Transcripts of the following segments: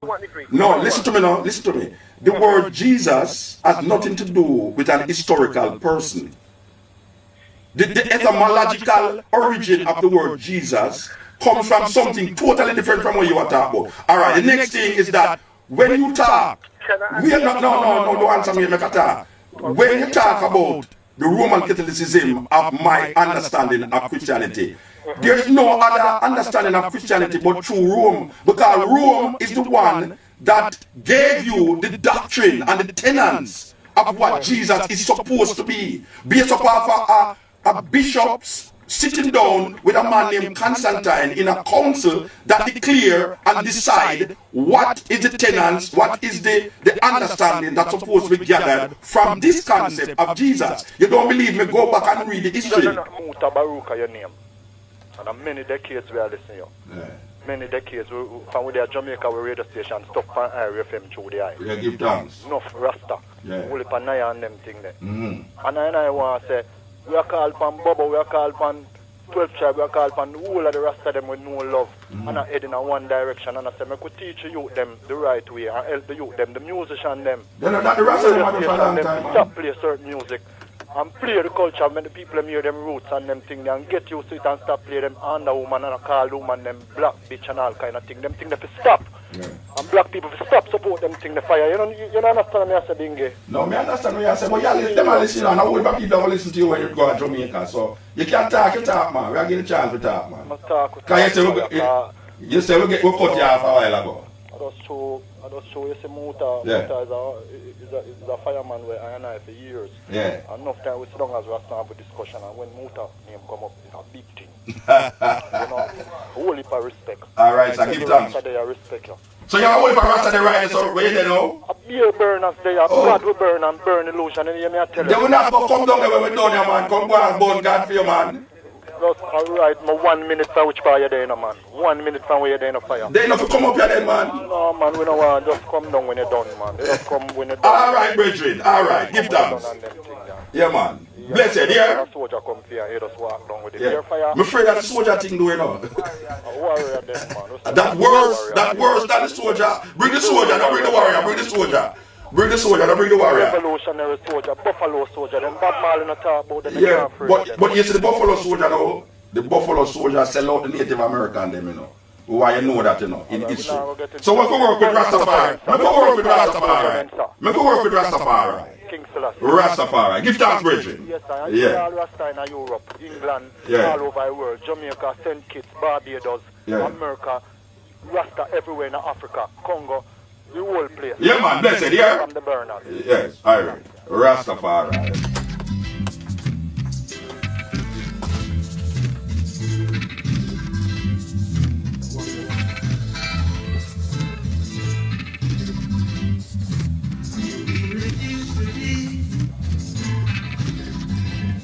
No, listen to me now. Listen to me. The word Jesus has nothing to do with an historical person. The etymological origin of the word Jesus comes from something totally different from what you are talking about. All right, the next thing is that when you talk, we are not, no, don't answer me, make a talk. When you talk about the Roman Catholicism of my understanding of Christianity, there is no other understanding of Christianity but through Rome, because Rome is the one that gave you the doctrine and the tenets of what Jesus is supposed to be, based upon a bishop's sitting down with a man named Constantine in a council that declare and decide what is the tenets, what is the understanding that's supposed to be gathered from this concept of Jesus. You don't believe me? Go back and read the history. Mutabaruka, your name. And many decades we are listening to you. Yeah. Many decades from where they Jamaica we radio station stop on area FM through the eye. Yeah, give thanks. Enough Rasta. Yeah. Only Panaya and them thing there. And I want to say we are called upon Bobo, we are called upon 12 tribe, we are called upon all of the rest of them with no love. And I head in one direction and I say, I could teach the youth them the right way and help the youth them, the musician them. They're not the rest of them for a long time. Stop play certain music and play the culture and make the people them hear them roots and them thing and get used to it and stop play them under woman and a call woman, them black bitch and all kind of thing. Them thing they stop. Yeah. And black people stop support them thing the fire. You don't understand me I say Dingy? No, me understand what you say, but you them are listening and all the people will listen to you when you go to Jamaica. So you can't talk, man. We are getting a chance to talk, man. You say we cut you off a while ago. I just show you see Muta. Yeah. Muta is a fireman where I and I for years. Yeah. And enough time we sit down as we have a discussion and when Muta name come up, it's a big thing. You know, whole heap of respect. Alright, so give thanks. I respect you. So you have a whole heap of Rasta right so where you know? A beer burners there, God will burn and burn illusion and you may tell you. They will not come down there when we done your man. Come go and burn God for your man. Just alright, 1 minute from which fire you're there, man. 1 minute from where you're there in a fire. They enough to come up here then, man. No, man, we don't want just come down when you're done, man. They just come when you're done. Alright, brethren, alright, give thanks. Yeah, man. Blessed, yeah? A soldier come here, he just walk down with the beer fire. I'm afraid that the soldier thing doing now. A warrior then, man. That worse than the soldier. Bring the soldier, don't bring the warrior, bring the soldier. Bring the soldier, don't bring the warrior. Revolutionary soldier, buffalo soldier, them Bob Marley not talk about them. Yeah, but you see the buffalo soldier now, the buffalo soldier sell out the Native American them, you know. Why you know that, you know, in history. So we can work with Rastafari. We can work with Rastafari. We can work with Rastafari. Rastafari. Give thanks, brethren. Yes, sir. Yeah. All Rasta in Europe, England, all over the world, Jamaica, St. Kitts, Barbados, America, Rasta everywhere in Africa, Congo. The whole place. Yeah, man, blessed, yeah? From the burners. Yes, alright. Rastafari.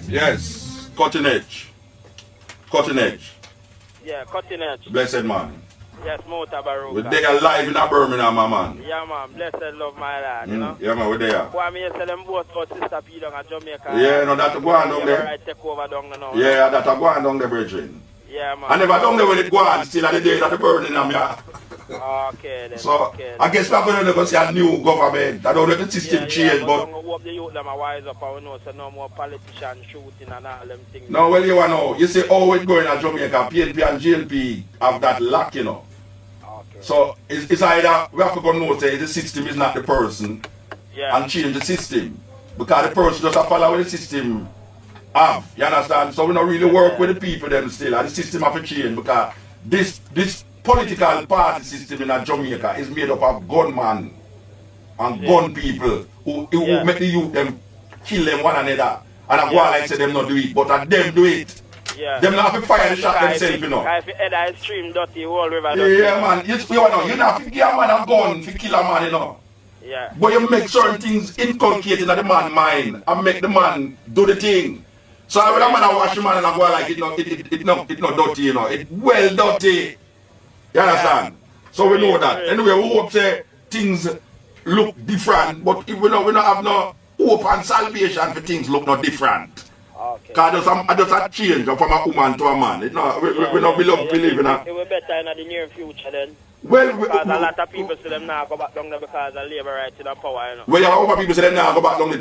Yes, cutting edge. Cutting edge. Yeah, cutting edge. Blessed man. Yes, Mutabaruka. We're there live in Birmingham, my man. Yeah, man. Blessed love, my lad, you know? Yeah, man, we're there. Why me tell them both about Sister P down at Jamaica? Yeah, no, that's going down there. Right, take over down there now. Yeah, that's going down there, brethren. Yeah, man. I never done there when it go on, still at the day that the Birmingham, yeah. Okay, then. So, okay, I guess we're going to go see a new government. I don't let the system change, but... I hope the youth them are wise up and we know so no more politicians shooting and all them things. No, well, you know, you see how it's going at Jamaica, PNP and GLP have that lack, you know. So it's either we have to go know say the system is not the person and change the system. Because the person just follow what the system have. You understand? So we don't really work with the people them still and the system have to change because this political party system in Jamaica is made up of gunmen and gun people who make the youth them kill them one another. And I go like say them not do it, but them do it. Yeah. Them not have to fire the shot themselves, you know. If you head a stream dirty, whole river dirty. Yeah, man. You know, you not have to give a man a gun to kill a man, you know. Yeah. But you make certain things inculcated in the man's mind and make the man do the thing. So when a man wash the man and I go like it not dirty, you know. It's well dirty. You understand? So we know that. Anyway, we hope say things look different, but if we don't have no hope and salvation for things look not different. Because I just change from a woman to a man. We don't believe in that. It will be better in the near future then. Well, because a lot of people say them now go back down there because of labor rights in the power, you know. Well, a lot of people say them now go back down the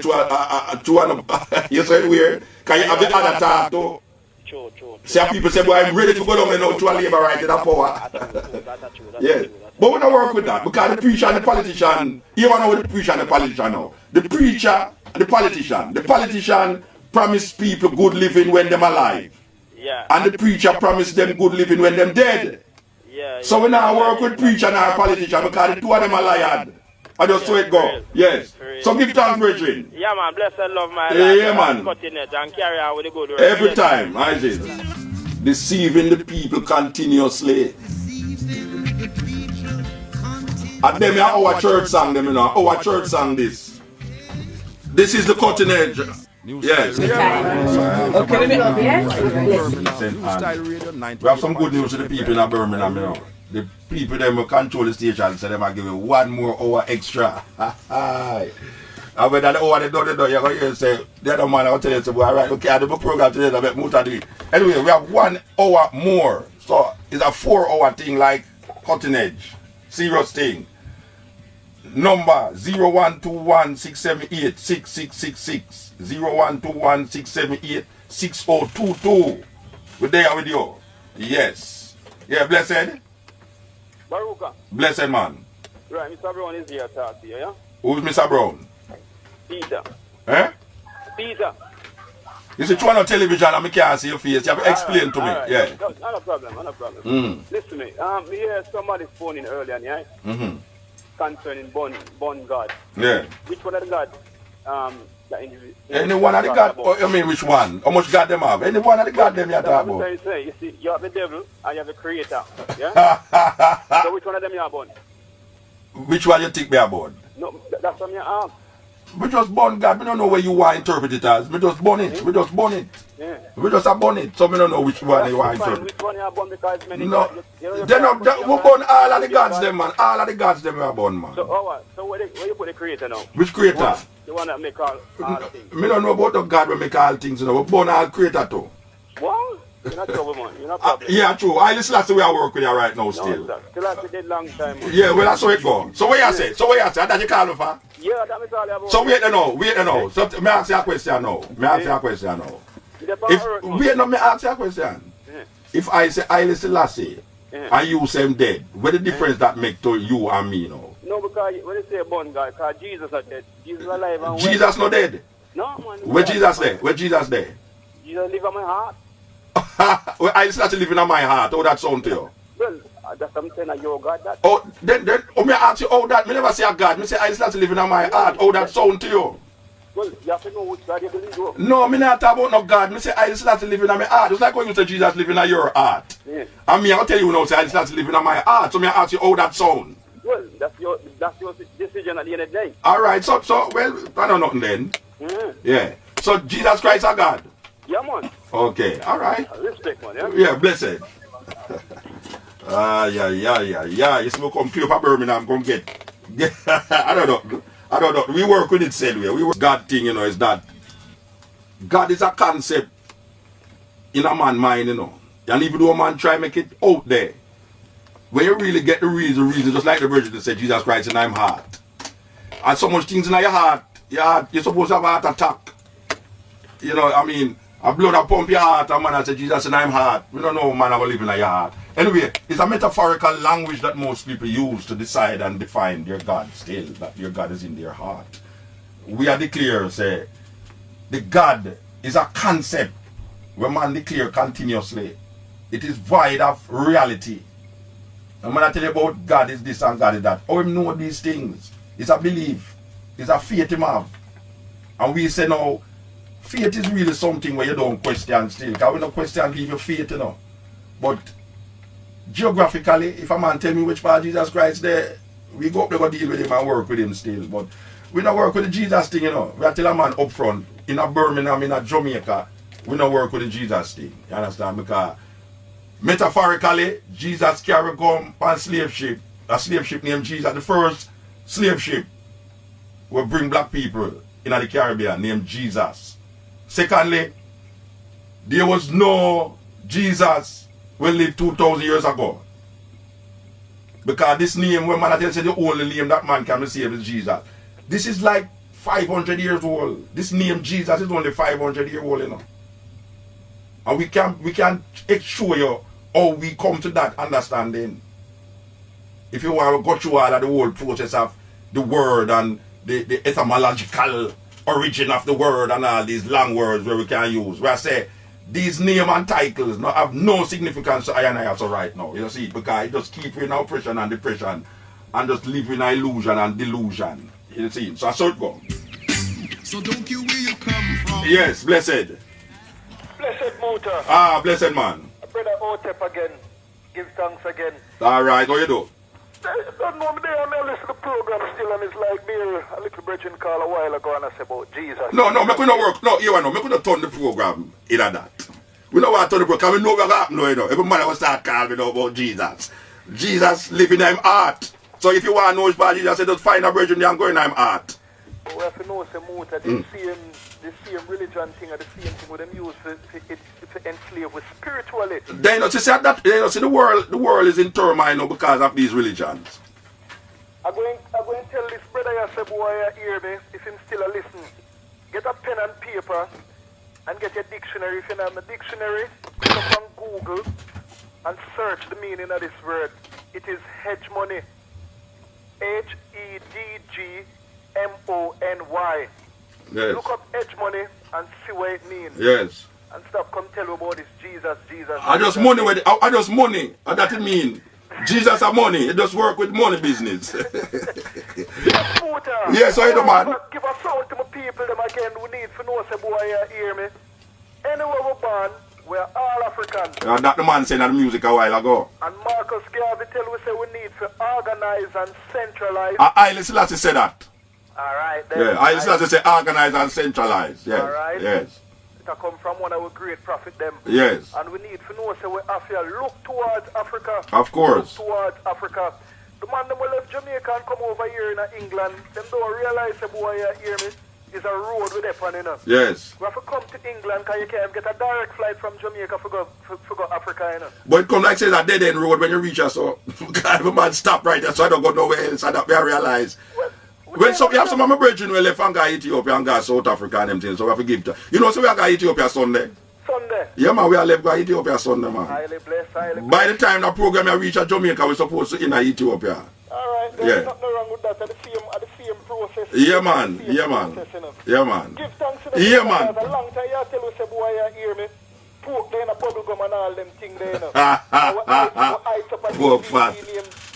you say it weird? Can you have the other talk too? True. Some people say, boy, I'm ready to go down there now to a labor right in the power. That's true. Yeah. But we don't work with that because the preacher and the politician, you want to know the preacher and the politician now. The preacher and the politician promise people good living when them alive. Yeah. And the preacher promise them good living when them dead. Yeah. So we now work with preacher and our politician because the two of them are liars. I just so it go. Yes. So give thanks, brethren. Yeah, man. Bless and love, my life. Yeah, man. Cutting it and carry on with the good work. Every time, I say. Deceiving the people continuously. And them are our church song, them, you know. Our church song, this. This is the cutting edge. Yes. Okay, we have some good news to the people in Birmingham, you know. The people them who control the station, so them are giving 1 more hour extra. And when that hour they do, you're going to hear say, the other man I will tell you, say, well, all right, okay, I do my program today, I bet Mutabaruka. Anyway, we have 1 hour more. So it's a 4-hour thing like cutting edge. Serious thing. Number 0121-678-6666. 0121-678-6022. We're there with you. Yes. Yeah, blessed. Baruka. Blessed man. Right, Mr. Brown is here to talk to you, yeah? Who's Mr. Brown? Peter. Eh? Peter. You see, turn on television and I can't see your face. You have to explain to me. Right. Yeah. No, not a problem, not a problem. Listen to me. We hear somebody phoning earlier, yeah? Concerning born God. Yeah. Which one of the God? Any one of the God? I mean, which one? How much God them have? Any one of the God them you talk about? You see, you have the devil and you have the creator. Yeah? So which one of them you are born? Which one you think me about? No, that's what you ask. We just born God. We don't know where you want to interpret it as. We just born it. We just born it. Yeah. We just are born it. So we don't know which one you want to interpret. Which one you are born because many no. gods. We born all of the gods them, man. All of the gods them we are born, man. So, so where you put the creator now? Which creator? The one that make all things. Me don't know about the God will make all things, you know. We born all creator too. What? You're not trouble, man. You're not problem. Yeah, true. I listen to the way I work with you right now still. No, still have to did long time, man. Yeah, well that's how it go. So what you say? That you call me for? Yeah, that is all about. So wait now. So me ask you a question now. If wait no, me ask you a question. If I say Haile Selassie and you say I'm dead, what the difference that make to you and me now? No, because when you say born God, because Jesus is dead. Jesus is alive and Jesus not dead. No, man. Where Jesus there? Where Jesus there? Jesus live in my heart. Well, I start to live in my heart. How that sound to you? Well, that's something that your God that. Oh, then, me ask you how that. Me never say a God. Me say I start to live in my heart. How that sound to you? Well, you have to know which God you believe in. No, me not talk about no God. Me say I start to live in my heart. It's like when you say Jesus live in your heart. Yeah. And me, I'll tell you now, say I start to live in my heart. So me ask you how that sound. Well, that's your decision at the end of the day. All right. So well, I know nothing then. Yeah. So Jesus Christ are God. Yeah, man. Okay, all right. Respect, man, yeah? Yeah, blessed. Yeah. You see, we come clear for Birmingham, come get. I don't know. We work with it, said we work. God thing, you know, is that God is a concept in a man's mind, you know. And even though a man try to make it out there, when you really get the reason, just like the Virgin said, Jesus Christ in I'm heart. And so much things in your heart, you're supposed to have a heart attack. You know, I mean, a blood that pump your heart, and man I say, Jesus in I'm heart. We don't know man I will live in your heart. Anyway, it's a metaphorical language that most people use to decide and define their God still, that your God is in their heart. We are declare, say, the God is a concept where man declare continuously. It is void of reality. And when I tell you about God is this and God is that, how him know these things? It's a belief. It's a faith him have. And we say now, faith is really something where you don't question still. Because we don't question give you faith, you know. But geographically, if a man tell me which part Jesus Christ there, we go up there go deal with him and work with him still. But we don't work with the Jesus thing, you know. We tell a man up front, in a Birmingham, in a Jamaica, we don't work with the Jesus thing. You understand? Because metaphorically, Jesus carry come on slave ship. A slave ship named Jesus. The first slave ship will bring black people in the Caribbean named Jesus. Secondly, there was no Jesus when lived 2,000 years ago. Because this name, when man I tell you the only name that man can receive is Jesus. This is like 500 years old. This name Jesus is only 500 years old, you know. And we can show you how we come to that understanding. If you want to go through all of the whole process of the word and the etymological origin of the word and all these long words where we can use, where I say these names and titles have no significance to I and I also right now. You see, because it just keep you in oppression and depression and just live in illusion and delusion. You see, so I saw it go. So don't you where you come from? Yes, blessed. Blessed Muta. Ah, blessed man. Brother Otep again. Give thanks again. Alright, how you do? I don't know, I listen to the program still, and it's like me, a little brethren call a while ago and I say about Jesus. No, make we not work. No, you know, make we not turn the program in that. We don't want to turn the program, we know what happened, you know. Every man will start calling me now about Jesus. Jesus live in him heart. So if you want to know his body, Jesus said, just find a brethren and go in him heart. But we have to know, Muta, the same religion thing or the same thing with them use to enslave with spiritually. Then you know, see the world is in turmoil now because of these religions. I'm going to tell this brother you say, boy, you hear me, if him still a listen, get a pen and paper and get your dictionary. If you don't have a dictionary, go up on Google and search the meaning of this word. It is hegemony. Hedgmony. Yes. Look up hegemony and see what it means. Yes. And stop come tell you about this Jesus. I just money with I just money. And that it mean. Jesus have money. It just work with money business. Yes, I know, man. Give a sound to my people them again who need to know say boy you hear me. Anywhere we're born, we're all Africans. And that the man saying that the music a while ago. And Marcus Garvey tell we say we need to organize and centralize. I Selassie say that. Alright then. Yeah, I Selassie say organize and centralize. Yes. Alright. Yes. It come from one of our great prophet them. Yes. And we need to know so we have to look towards Africa. Of course. Look towards Africa. The man them will left Jamaica and come over here in England, them don't realize the boy hear me. Is a road with that one, you know. Yes. We have to come to England because you can't get a direct flight from Jamaica for go Africa, you know. But it come like say that dead end road when you reach us, so God, the man stop right there, so I don't go nowhere else. I realize. When some, you have some of my brethren who left and go Ethiopia and go South Africa and them things, so we have to give to. You know, so we are going to Ethiopia Sunday. Sunday? Yeah, man, we are left go Ethiopia Sunday, man. Highly blessed. By the time the program I reach Jamaica, we're supposed to in Ethiopia. Alright, there's nothing wrong with that. The same process. Yeah, man. Yeah, man. Yeah, man. Give thanks to the yeah, man. A long time you tell us, boy, you hear me. Pork there in a bubble gum and all them things there, you know. Pork fat.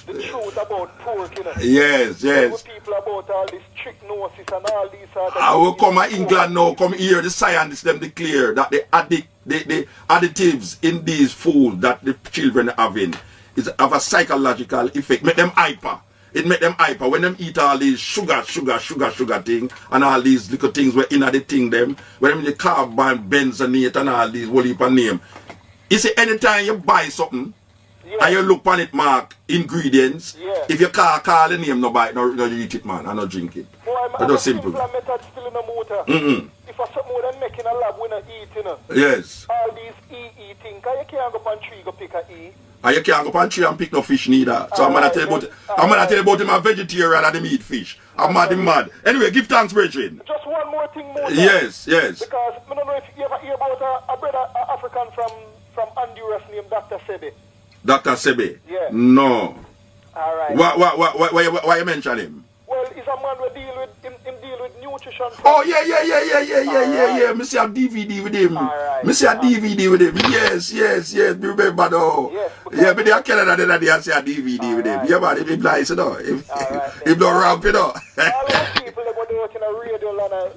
The truth about pork, you know. Yes, yes. People about all this trichnosis and all these I will come to England now, come here, the scientists them declare that the additives in these food that the children are having is have a psychological effect, make them hyper. It make them hyper when them eat all these sugar thing and all these little things where in the thing them, when them the carbon, benzonate and all these whole heap of name. You see, anytime you buy something, and you look on it mark ingredients. If you call the name, no buy it, no eat it, man, and no drink it. That's just simple. If I something more than making a lab, we not eat, you know. Yes. All these E things, because you can't go on tree go pick a E. And you can't go on tree and pick no fish neither. So I'm gonna tell you about him a vegetarian and him eat fish. I'm mad. Anyway, give thanks, brethren. Just one more thing more. Yes. Because I don't know if you ever hear about a brother African from Honduras named Dr. Sebe. Dr. Sebe? Yeah. No. Alright. Why you mention him? Well, he's a man who deal with nutrition. Oh, yeah. Me see a DVD with him. Alright. Me see a DVD with him. Yes. Me remember though. Yes. Yeah, but they are Canada then I see a DVD with him. Yeah, man, he nice, you know. He don't ramp, you know. All those people that go there in a radio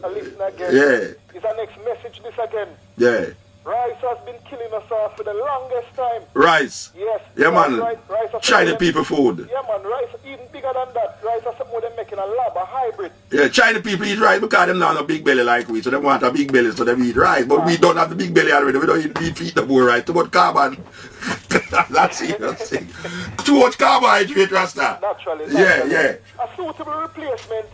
and listen again. Yeah. Is our next message this again? Yeah. Rice has been killing us off for the longest time. Rice? Yes. Yeah, man. Rice Chinese people food. Yeah, man. Rice, even bigger than that. Rice is something they're making a lab, a hybrid. Yeah, Chinese people eat rice because them not have a big belly like we. So they want a big belly, so they eat rice. But we don't have the big belly already. We don't eat the more rice. Too much carbon. That's it. Too much carbohydrate, Rasta. Naturally. Yeah. A suitable replacement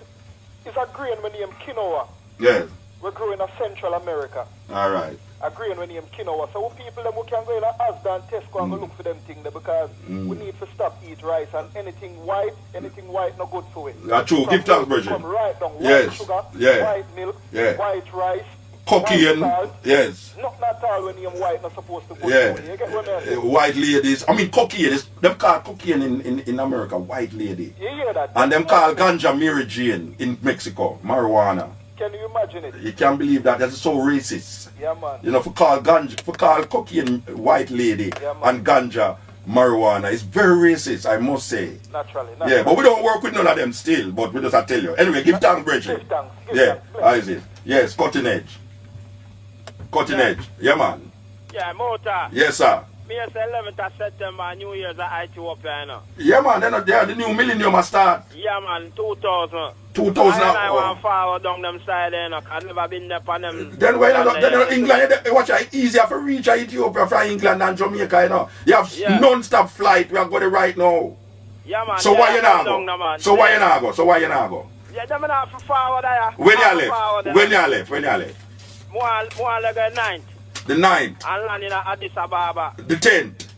is a grain named quinoa. Yeah. We grow in Central America. All right. agreeing when him Kino. So people them who can go in Asda and Tesco and go look for them things there because we need to stop eat rice and anything white no good for it. That's true. Give thanks, Bridget. Come right down. Yes. White sugar, Yeah. white milk, Yeah. white rice, Cocaine. white salt. Yes. Not at all when him white not supposed to go Yeah. through it. You get what I mean? White ladies. I mean cocaine. Them call cocaine in America white lady. You hear that? And them call ganja Mary Jane in Mexico. Marijuana. Can you imagine it? You can't believe that. That's so racist. Yeah, man. You know, for call cocaine white lady and ganja marijuana is very racist, I must say. Naturally. Yeah, but we don't work with none of them still, but we just I tell you. Anyway, give thanks, Bridget. Give thanks. Yeah, how is it? Yes, cutting edge. Cutting edge. Yeah, man. Yeah, motor. Yes, sir. Me say 11th of September, New Year's at Ethiopia, you know. Yeah, man. Then the new millennium will start. Yeah, man, 2000. 2000. I want forward down them side, you know. I've never been there on them. Then when then England, watch it easier for reach Ethiopia from England and Jamaica, you know. You have non-stop flight. We are going right now. Yeah, man. So why you not go? So why you not go? So why you not go? Yeah, them not for forward there. When you left? When you left? When you left? More like a 9th. The 9th. And land in Addis Ababa. The 10th.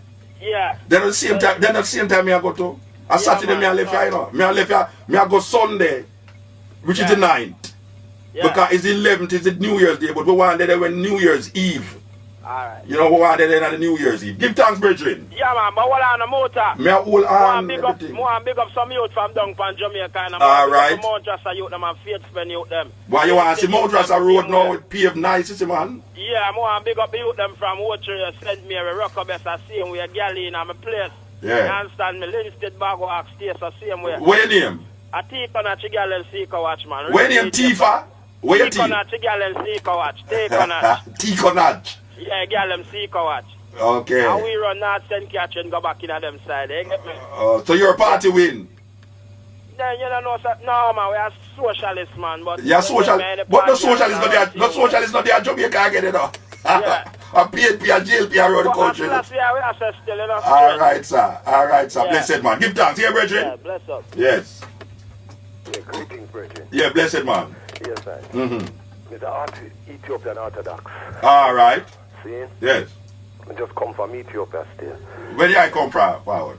Yeah. Then at the same time, me I go to. A Saturday me I left here, you know. Me I left here. Me I go Sunday, which is the 9th. Yeah. Because it's the 11th, it's the New Year's Day, but we want there when New Year's Eve. Alright. You know, we want there on the New Year's Eve. Give thanks, brethren. Yeah, man, but what on the motor? Me I hold on everything. More big up some youth from down from Jamaica and alright. Mount Rasta youth them and faithful youth them. Why you want to see Mount Rasta Road now with paved nice, you see, man? Yeah, more big up the youth them from Woodtree, St. Mary, Rockabessa, same way, Galley in my place. Yeah. You understand me? Linstead, Bagwalk, Stace, same way. Where your name? A Tifa na Chigal and Seeker Watch, man. Where your name, Tifa? Where your Tifa team? na Chigal and Seeker Watch. Take on that. Tikonaj. Yeah, girl, them Seeker Watch. Okay. And we run North St. Catherine, go back in at them side. You get me? So your party win? Then you don't know, no, man, we are socialists, man. But yeah, social. But the socialists not there. The socialists not there. Jamaica again, you know. Yeah. A PNP and GLP around the country. Alright, sir. Alright, sir. Yeah. Blessed man. Give thanks. Here, brethren. Yeah, bless up. Yes. Yeah, greetings, brethren. Yeah, blessed man. Yes, sir. Mr. Ethiopian Orthodox. Alright. See? Yes. I just come from Ethiopia still. Where did I come from, Howard?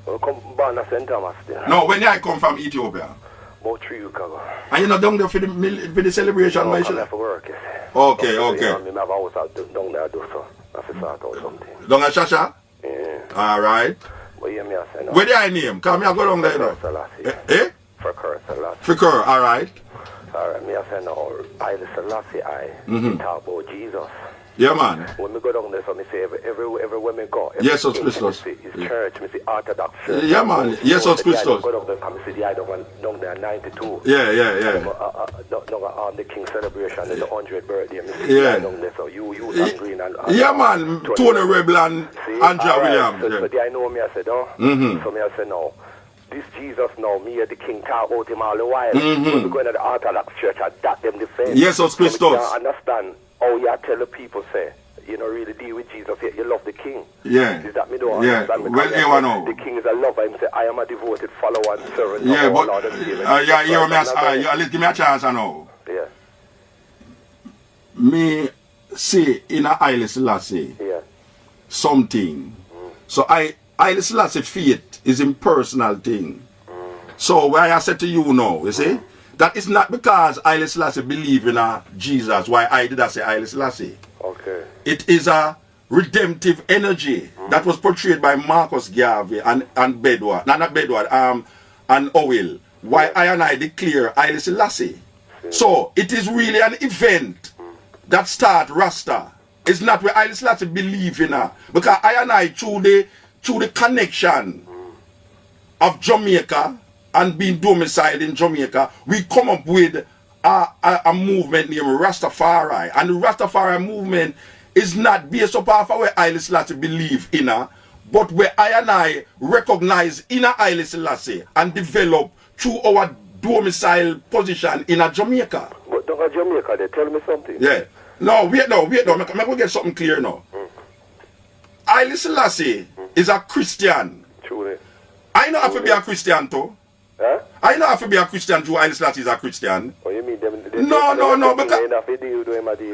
I come from Bana St. Thomas still. No, when did I come from Ethiopia? About 3 weeks ago. And you're not down there for the celebration, no, my I'm for work, yes. Okay, so, okay. I have a house down there, so I have to sort out something. Down at Shasha? Yeah. Alright. But yeah, me I say no. Where did I name? Come here, go down there, you know. Eh? For Curse Selassie. For Curse, alright. Alright, me I say no. I the Selassie, talk about Jesus. Yeah, man. When we go down there, so me say everywhere me go. Yes, Sir Christos. It's church, me see Orthodox church. Yeah, man. Yes, Sir Christos. Go down there, and me see the other one down there, 92. Yeah. On the King celebration, the 100th birthday, me see yeah. down there. So you and Green and yeah, man. Tony Rebel and Andrea Williams. So I know me, I said, oh. So me I said, no. This Jesus now, me and the King talk about him all the while. When we go into the Orthodox church, I that them defense. Yes, Sir Christos. So I understand. Oh, yeah, tell the people, say, you know, really deal with Jesus, you love the King. Yeah. Is that me don't understand? Well, know. The King is a lover. He say, I am a devoted follower and servant. Yeah, but, give me a chance, I know. Yeah. Me say in a Haile Selassie something. So Haile Selassie faith is impersonal thing. So why I said to you now, you see? That is not because Haile Selassie believe in a Jesus. Why I did I say Haile Selassie? Okay. It is a redemptive energy that was portrayed by Marcus Garvey and Bedward. No, not Bedward, and Owell. Why I and I declare Haile Selassie. So it is really an event that start Rasta. It's not where Haile Selassie believe in her. Because I and I through the connection of Jamaica and being domiciled in Jamaica, we come up with a movement named Rastafari. And the Rastafari movement is not based upon where Haile Selassie believe in her, but where I and I recognize inner Haile Selassie and develop through our domicile position in a Jamaica. But don't Jamaica, they tell me something. Yeah. No, wait, I'm going to get something clear now. Haile Selassie is a Christian. Truly. I know have to be a Christian too. Huh? I know have to be a Christian too. Haile Selassie is a Christian. Oh, you mean them No, because...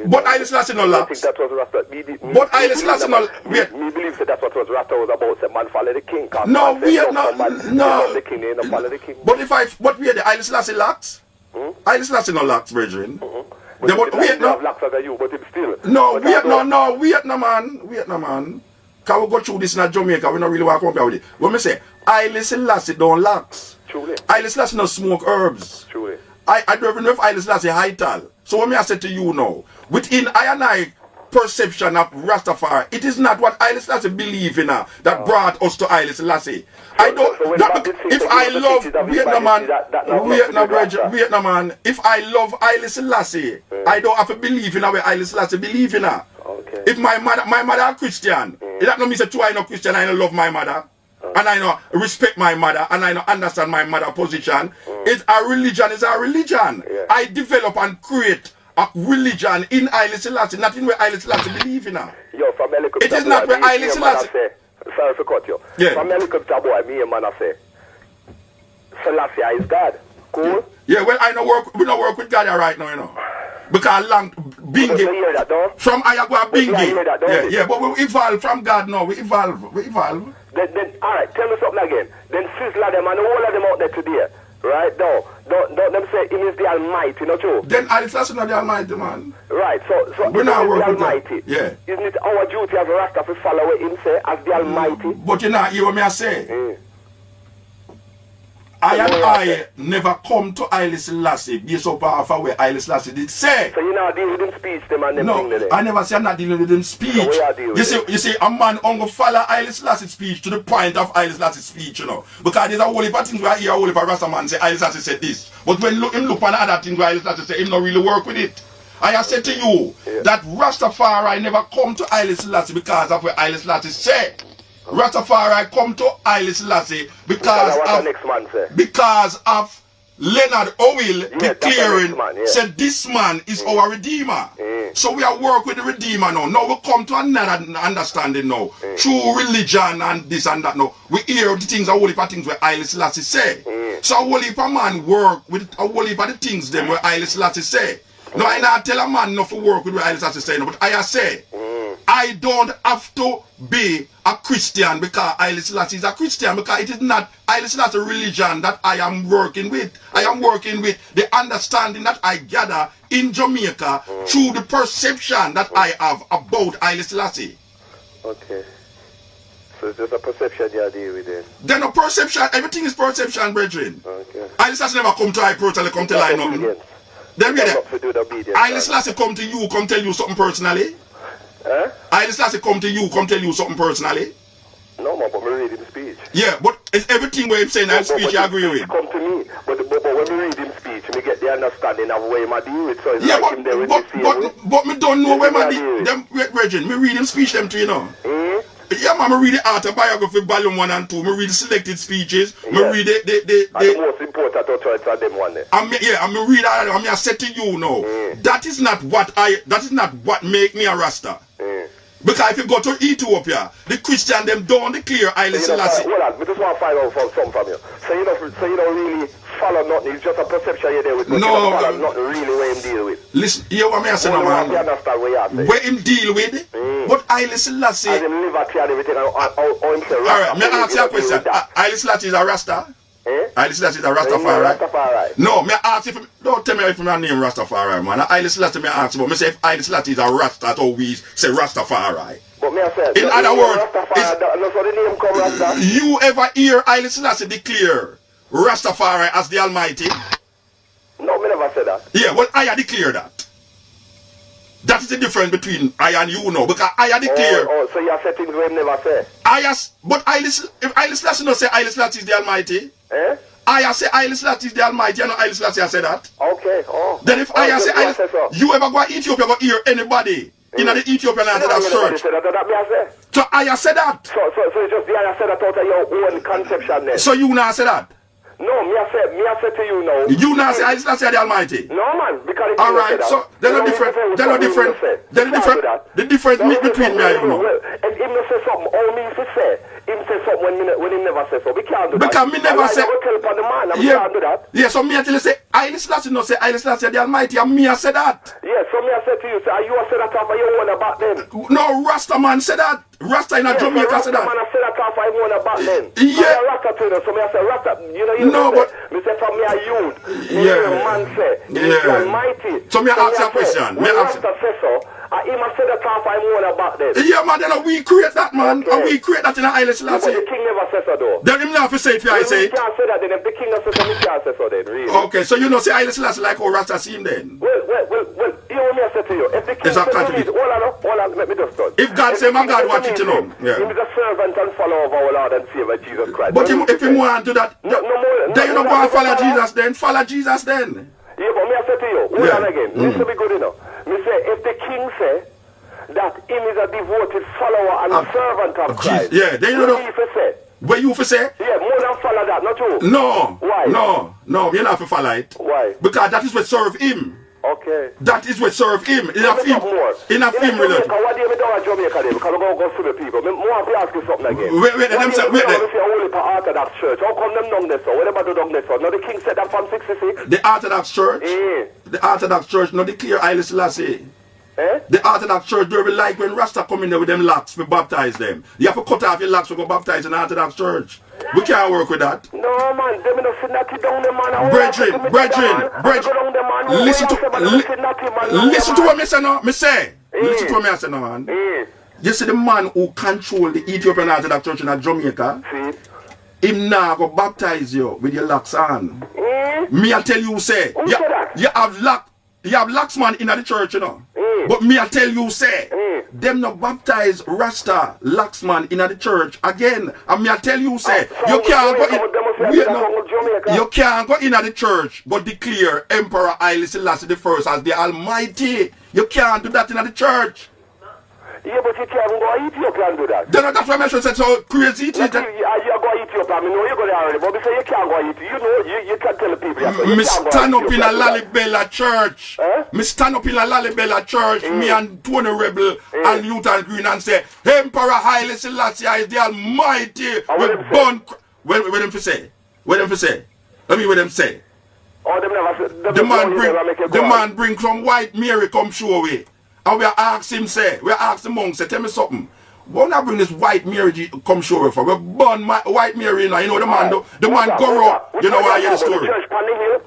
But Haile Selassie no locks. But Haile Selassie no... Wait. Me believe that's what was Rasta was about, say man follow the king. No, wait, no. The king, they don't follow the king. But we are the Haile Selassie locks? Haile Selassie no locks, brethren. But wait, no. Locks as you, but it's still... Wait, no, man. Can we go through this in Jamaica? We don't really want to compare with it. When me say, Haile Selassie don't locks. Truly. Haile Selassie no smoke herbs. Truly. I don't even know if Haile Selassie high tal. So what me I say to you now, within I perception of Rastafari, it is not what Haile Selassie believe in that brought us to Haile Selassie. I don't. If I love Vietnam, if I love Haile Selassie, I don't have to believe in what Haile Selassie believe in her. Okay. If my mother a Christian, it that no mean say too I no Christian, I no love my mother. And I know respect my mother, and I know understand my mother position. It's a religion, is a religion. Yeah. I develop and create a religion in Haile Selassie, not in where Haile Selassie believe in her. Yo, from it is not where Haile Selassie. Sorry for cut you. Yeah. From helicopter boy, me and man I say, Selassie is God. Cool? Yeah, well I we don't work with God right now, you know. Because long Bingi from Ayagua Bingi. Yeah, but we evolve from God now. We evolve. Then alright, tell me something again. Then Sizzler them and all of them out there today. Right now. Don't them say him is the Almighty, not true? Then Haile Selassie not the Almighty, man. Right, so we not work the with Almighty. Yeah. Isn't it our duty as a Rasta to follow what him say as the Almighty? But you know, hear what me I say? I never come to Haile Selassie based upon where Haile Selassie did say. So you not deal with him speech them and them thing there? I never say I'm not dealing with him speech. So where are you see, a man only follow Haile Selassie's speech to the point of Haile Selassie's speech, you know. Because there's a whole heap of things where I hear a whole heap of Rasta man say Haile Selassie said this. But when him look on other things where Haile Selassie say him not really work with it. I have said to you that Rastafari never come to Haile Selassie because of what Haile Selassie said. Rastafari come to Haile Selassie because of Leonard Owil declaring said this man is our Redeemer. So we are work with the Redeemer now. Now we come to another understanding now. True religion and this and that now. We hear the things, a whole heap of things where Haile Selassie say. So a whole heap of man work with a whole heap of the things them where Haile Selassie say. Now I not tell a man not to work with what Haile Selassie say, but I say I don't have to be a Christian because Haile Selassie is a Christian, because it is not Haile Selassie religion that I am working with. I am working with the understanding that I gather in Jamaica through the perception that I have about Haile Selassie. Okay. So it's just a perception you deal with it. Then a perception, everything is perception, brethren. Okay. Haile Selassie never come to I personally come tell I nothing. Then Haile Selassie come to you, come tell you something personally. Haile Selassie come to you, come tell you something personally. No, man, but we read him speech. Yeah, but it's everything where him saying in speech you agree with. Come to me, but when we read him speech, we get the understanding of where I deal with. So it's yeah, like him there with the same but me don't know where I deal them, Regin. Me read him speech them to you know. Yeah, man, I read the autobiography volume 1 and 2. I read the selected speeches. I read the most important authorities are them one there. I read that. I said to you now, that is not what make me a Rasta. Because if you go to Ethiopia, the Christian them don't declare Haile Selassie. Hold on, we just want to find out something from you. So you don't really follow nothing. It's just a perception you're there with. But no, you don't follow nothing really where him deal with. Listen, hear what I say, no man. Understand what you say. Where him deal with? But Haile Selassie. And him liberty and everything. Alright, may I ask you a question? Haile Selassie is a Rasta? Haile Selassie is a Rastafari. No, may I ask if don't tell me if my name Rastafari, man. Haile Selassie may ask, but me say if Haile Selassie is a Rasta, that's how we say Rastafari. But me I say, in other words, that's how the name come Rasta. You ever hear Haile Selassie declare Rastafari as the Almighty? No, me never said that. Yeah, well I declare that. That is the difference between I and you now, because I declare. Oh, so you are saying things we never say. But if Haile Selassie not say Haile Selassie is the Almighty. I say Haile Selassie is the Almighty, you know Haile Selassie I say that. Okay, Then if I say Haile Selassie, you ever go to Ethiopia go hear anybody in the Ethiopian land that search? So I say that. So it's just the I say that out of your own conception then. So you now say that? No, me I say to you now. You now say Haile Selassie the Almighty? No man, because it's alright, so they're not different. The difference between me and you know. Well, if him say something, all me if say, him say something when he never say so. We can't do that. Because me never say. We can't do that. Yeah, so me until you say, I listen no say, I listen say the Almighty, and me I say that. Yeah, so me I say to you, say, you say that off of your own about them. No, Rasta man say that. Rasta in a Jamaica say that. Man, I say that off of your own about them. Yeah. Rasta to you, so me I say Rasta, you know, me say from me a youth. Yeah. Man say, the Almighty. So me ask you a question. Me ask Rasta say so. He must say that off of your own about them. Yeah, man, then we create that, man. Okay. And we create that in a Haile Selassie. But the king never says so, though. Then him not to say it for I say it. You can't say that, then if the king doesn't say so, you can't say so, then, really. Okay, so you know say Haile Selassie like how Rasta see him then? Well, you know me I say to you, if the king says to me, hold on, let me just start. If God say, my God, watch it, you know. Yeah. He is a servant and follower of our Lord and Savior Jesus Christ. But if you want to do that, then you don't go and follow Jesus then. Follow Jesus then. Yeah, but me I say to you, hold on again. Listen me good enough. Me say, if the king say that him is a devoted follower and servant of Christ. Yeah, then you know. What you for say? Yeah, more than follow that, not you. No. Why? No, you're not for follow it. Why? Because that is what serve him. Okay. That is what serve him. In a film religion. What do you mean down Jamaica then? Because we're going to go through the people. More have to ask you something again. Wait, them say, wait. Only for Orthodox Church. How come them down there so? What about the down there so? Now the king said that from 66? The Orthodox Church? The Orthodox Church, no declare Haile Selassie. The Orthodox Church, they will like when Rasta come in there with them locks to baptize them. You have to cut off your locks to go baptize in the Orthodox Church. We can't work with that. No, man, them don't sit natty down the man. Brethren, listen to what I say now. Listen to what I say now, man. You see the man who control the Ethiopian Orthodox Church in Jamaica, him now go baptize you with your locks on. Me I tell you, say, you have locks man in the church, you know. But me I tell you, say, them not baptize Rasta Laxman in the church again. And me I tell you, say, you can't go in. You can't go in the church but declare Emperor Haile Selassie I as the Almighty. You can't do that in the church. Yeah, but you can't go to Ethiopia and do that. Then that's why I said so crazy. You go to Ethiopia, I mean, no, you go there already, but we say you can't go to Ethiopia. You know, you can't tell the people. Me stand up in a Lalibela church. Me stand up in a Lalibela church, me and Tony Rebel and Newton Green and say, Emperor Haile Selassie is the Almighty. With born. What them for say? What them for say? Let me what them say. Oh, them never, the man bring some white Mary come show away. And we ask him, say, we ask the monk, say, tell me something. Why not bring this white Mary come show her for? We burn my white Mary, you know, the man go up. You know why I hear the story?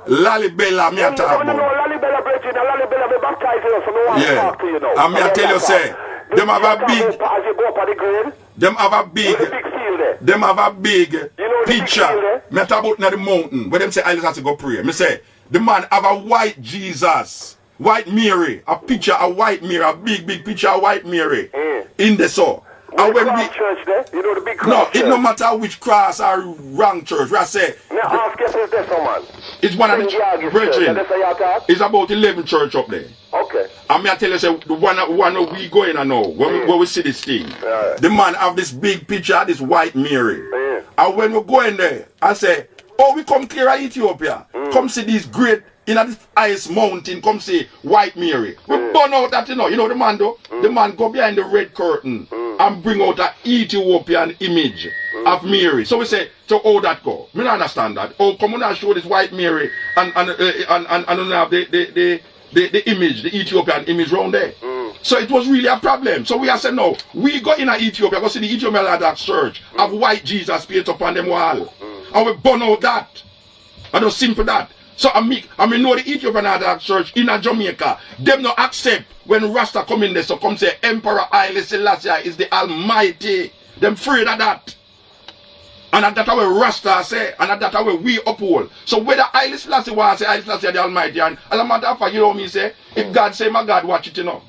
Lalibela, me I talk about. Lalibela, Bridget, Lalibela, me baptize you, so me want to talk to you now. And me I tell you, say, them have a big, as you go up on the grade, them have a big picture. Me talk about the mountain, where them say, I just have to go pray. Me say, the man have a white Jesus. White Mary, a picture of white Mary, a big picture of white Mary in the soul. And when we church there, you know the big cross. No, it no matter which cross or wrong church. We say it's one of the brethren. It's about 11 church up there. Okay. And me I tell you, say the one we going to know when we see this thing. The man have this big picture of this white Mary. And when we go in there, I say, oh, we come clear Ethiopia. Come see these great in this ice mountain, come see White Mary. We burn out that, you know the man though? The man go behind the red curtain and bring out an Ethiopian image of Mary. So we say, so how that go? Me don't understand that. Oh, come on and show this White Mary and have the image, the Ethiopian image around there. So it was really a problem. So we have said, no, we go in Ethiopia, go see the Ethiopian Orthodox Church, have white Jesus paint upon them wall. And we burn out that. And just simple that. So I mean know the Ethiopian Orthodox Church in Jamaica, them not accept when Rasta come in there, so come say Emperor Haile Selassie is the Almighty. Them afraid of that. And that's how Rasta say, and that's how we uphold. So whether Haile Selassie was say Haile Selassie the Almighty, and as a matter of fact, you know what me say, if God say my God, watch it, you know.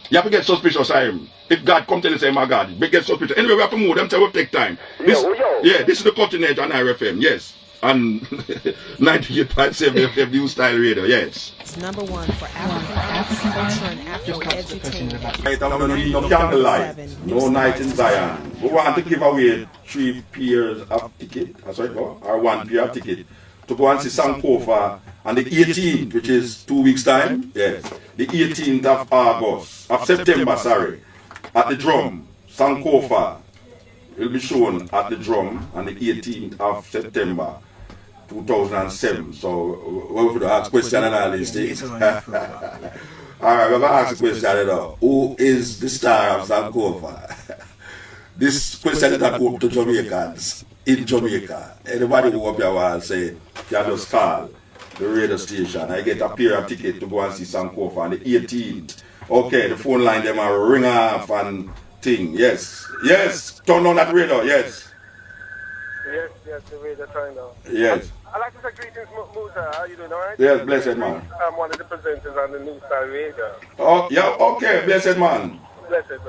You have to get suspicious of him. If God come tell you say my God, you get suspicious. Anyway, we have to move, them say we'll take time. Yeah, this is the Continent on RFM, yes. And 98.7 FM New Style Radio, yes. It's #1 for African culture and Afro edutainment. Right, I'm going to need no candlelight, no night in Zion. We want to give away 3 pairs of ticket, that's right, or 1 pair of ticket, to go and see Sankofa on the 18th, which is 2 weeks' time, yes. The 18th of September, at the Drum, Sankofa. will be shown at the Drum on the 18th of September 2007. So we're going to ask question and all these things. Alright, we're going to ask a question now. Who is the star of Undercover? This question is not open to Jamaicans in Jamaica. Anybody who up here will say, you just call the radio station. I get a pair of ticket to go and see Undercover on the 18th. Okay, the phone line them are ring off and thing. Yes. Yes. Turn on that radio, yes. Yes, the radio turned on. Yes. I'd like to say greetings, Musa. How you doing, alright? Yes, blessed man. I'm one of the presenters on the New Star Radio. Oh, yeah, okay, blessed man. Blessed.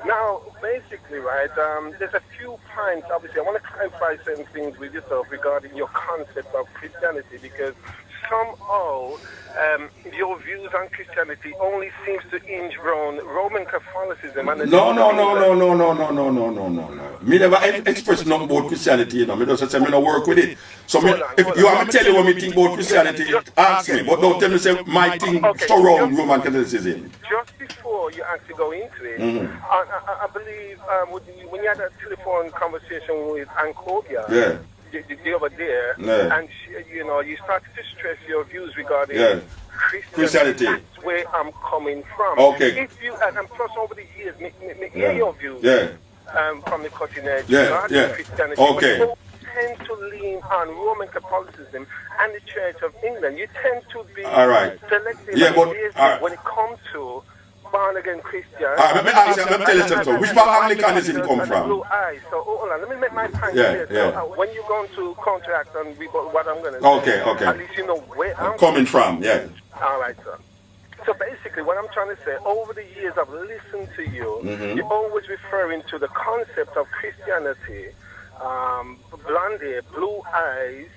Now, basically, right, there's a few points, obviously, I want to clarify certain things with yourself regarding your concept of Christianity, because somehow your views on Christianity only seems to hinge around Roman Catholicism. And No. Me never express nothing about Christianity, you know. Me just say me no work with it. So if you want me to tell you what me think about Christianity, ask me. But don't tell me say my thing surround Roman Catholicism. Just before you actually go into it, I believe when you had a telephone conversation with Ancobia, the other day, and you started to stress your views regarding Christianity. That's where I'm coming from. Okay. If you and plus over the years, hear your views from the cutting edge regarding Christianity. Okay. But you tend to lean on Roman Catholicism and the Church of England. You tend to be selective when it comes to born again Christians. Let me ask you, let me tell you something. Which part Anglicanism come from? Blue eyes. So hold on, let me make my point clear. So, when you're going to counteract on what I'm going to say, okay. At least you know where I'm coming from. Yeah. All right, sir. So basically, what I'm trying to say, over the years I've listened to you, you're always referring to the concept of Christianity, blonde hair, blue eyes,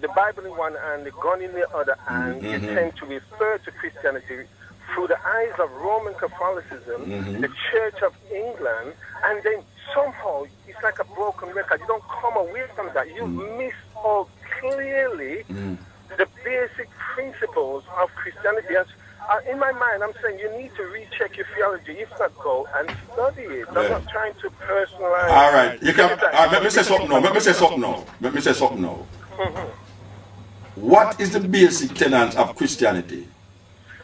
the Bible in one hand, the gun in the other hand. You tend to refer to Christianity through the eyes of Roman Catholicism, the Church of England, and then somehow it's like a broken record. You don't come away from that. You miss out clearly the basic principles of Christianity. In my mind, I'm saying you need to recheck your theology. If not, go and study it. I'm not trying to personalize. All right. You can. Let me say something now. What is the basic tenets of Christianity?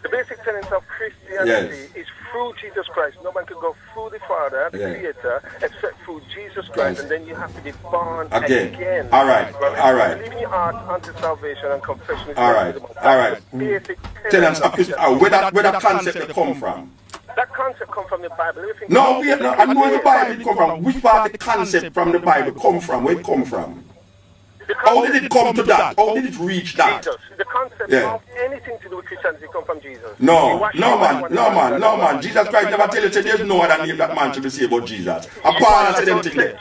The basic tenets of Christianity is through Jesus Christ. No man can go through the Father, the Creator, except through Jesus Christ, and then you have to be born again. All right. Believing your heart unto salvation and confession is all right. Basic tenets of Christianity. Where that concept come from? That concept come from the Bible. No, I know the Bible come from. Which part of the concept from the Bible come from? Where it come from? How did it come to that? How did it reach that? Jesus. The concept of anything to do with Christianity come from Jesus. No, man. Jesus Christ never tell you there's no other name that man should be saved but Jesus. And Paul said them thing there.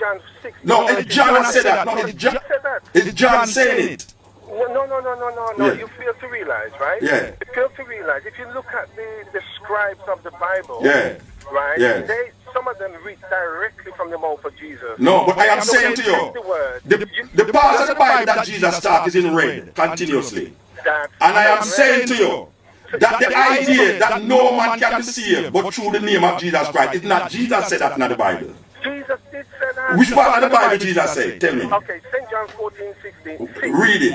No, it's John said that. No, it's John saying it. No. You fail to realize, right? Yeah. You fail to realize. If you look at the scribes of the Bible, right? Yeah. Some of them read directly from the mouth of Jesus. No, but I am saying to you, the parts of the Bible that Jesus taught is in red continuously. And I am saying to you that the idea that no man can be saved but through the name of Jesus Christ is not Jesus said that in the Bible. Jesus did say that. Which part of the Bible Jesus said? Tell me. Okay, St. John 14:16. Read it.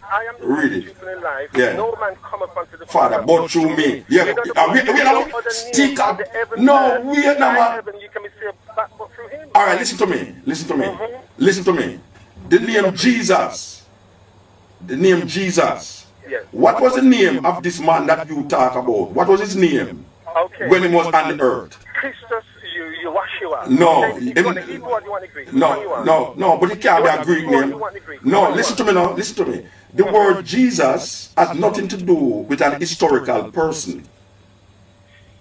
I am the truth in life. No man cometh unto the Father but through me. Yeah, we don't stick up. No, we are not. All right, listen to me. Listen to me. The name Jesus. Yes. What was the name of this man that you talk about? What was his name when he was on the earth? Christus. No, no, but it can't be a Greek name. No, listen to me. The word Jesus has nothing to do with an historical person.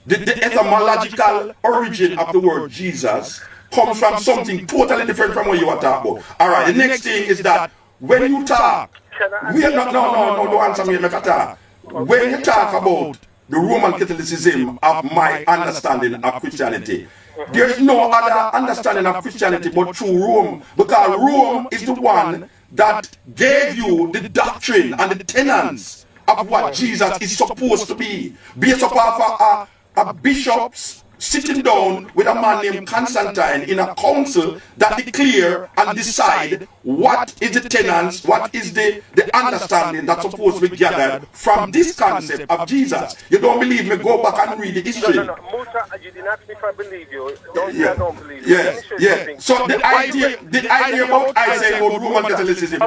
The etymological origin of the word Jesus comes from something totally different from what you are talking about. All right, the next thing is that when you talk, don't answer me, make a talk. When you talk about the Roman Catholicism of my understanding of Christianity, there is no other understanding of Christianity but through Rome, because Rome is the one that gave you the doctrine and the tenets of what Jesus is supposed to be, based upon a bishop's sitting down with a man named Constantine in a council that declare and decide what is the tenets, what is the understanding that's supposed to be gathered from this concept of Jesus. You don't believe me? Go back and read the history. No. Muta, you didn't ask me if I believe you. Don't say I don't believe you. Yeah. So the idea about Isaiah about Roman Catholicism,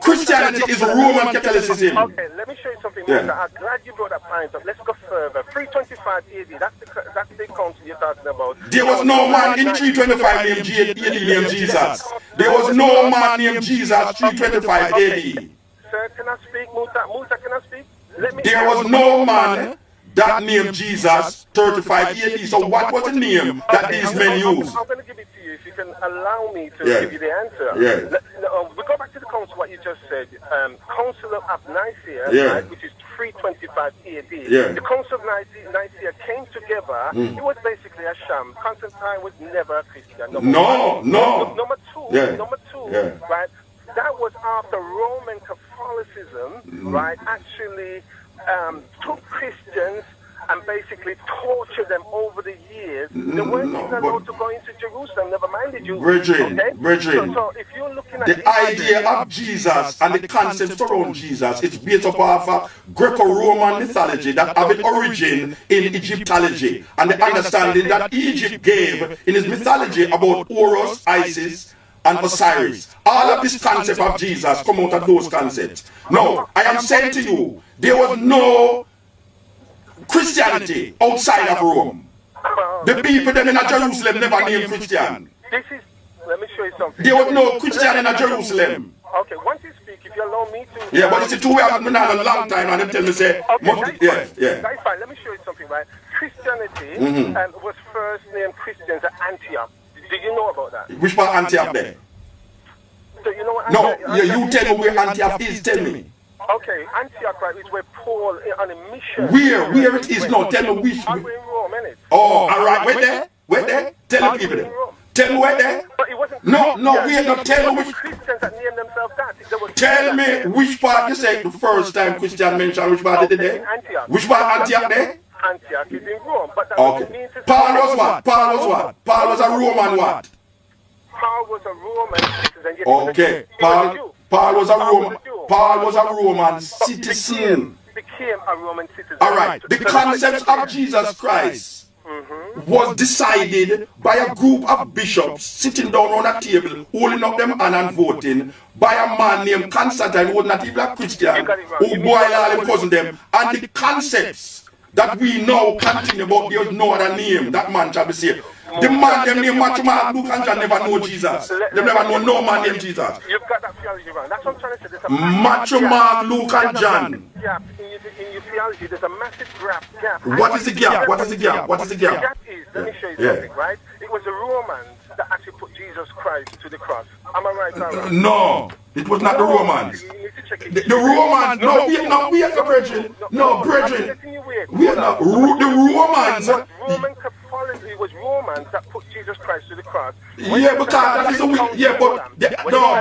Christianity is Roman Catholicism. Okay, let me show you something, Muta. I'm glad you brought that point up. Let's go further. 325 AD, that's the council you're talking about. There was no man in 325 named Jesus. There was no man named Jesus 325 AD. Sir, can I speak, Muta? Muta, can I speak? There was no man that named Jesus 35 AD. So what was the name that these men used? I'm going to give it to you if you can allow me to give you the answer. We go back to the council, what you just said. Council of Nicaea, right, which is 325 AD. The Council of Nicaea came together. It was basically a sham. Constantine was never a Christian. Number two, right? That was after Roman Catholicism, right, actually took Christians and basically tortured them over the years. They weren't even allowed to go into Jerusalem, never mind the Jews. Brethren, so if you're looking at the idea of Jesus and the concepts around Jesus, it's based upon a Greco-Roman mythology that have its origin in Egyptology, and the understanding that Egypt gave in its mythology about Horus, Isis, and Osiris. All of this concept of Jesus come out of those concepts. Now, I am saying to you, there was no Christianity outside of Rome. The people them in Jerusalem never named Christian. Let me show you something. There was no Christian in Jerusalem. Okay, once you speak, if you allow me to... Yeah, but it's a two-way I've been on a long time and they tell me say... That's fine. Let me show you something, right? Christianity was first named Christians at Antioch. Do you know about that? Which part Antioch there? So you know what Antioch you tell me where Antioch is, tell me. Okay, Antioch, right, is where Paul on a mission. Where it is now, tell me which. I'm in Rome, innit? Oh, alright, where there? Where there? Tell the people there. Tell me where there? But it wasn't no, we are not telling me which. Christians that named themselves that. Tell me which part you said the first time Christian mentioned, which part did it there? Antioch. Which part Antioch there? Antioch is in Rome, but that okay. means Paul was what? Paul was a Roman what? Paul was a Roman citizen. Yes, okay, Paul was a Roman citizen. Became a Roman citizen. Alright, the concept of Jesus Christ was decided by a group of bishops sitting down on a table, holding up them hand and voting, by a man named Constantine, who was not even a Christian, who boiled all them cousin them, and the concepts that we now continue about, there is no other name that man shall be saved. The man them named Matthew, Mark, Luke, and John never know Jesus. They never know no man named Jesus. You've got that theology wrong. That's what I'm trying to say. There's a Matthew, Mark, Luke, and John. Gap in your theology. There's a massive gap. What is the gap? What is the gap? What is the gap? The gap is, let me show you something, right? It was the Romans that actually put Jesus Christ to the cross. Am I right or wrong? No, it was not the Romans. You need to check it. The Romans, we are the brethren. No, brethren. We are not. The Romans. Roman Catholicism, it was Romans that put Jesus Christ to the cross. Yeah, because that is the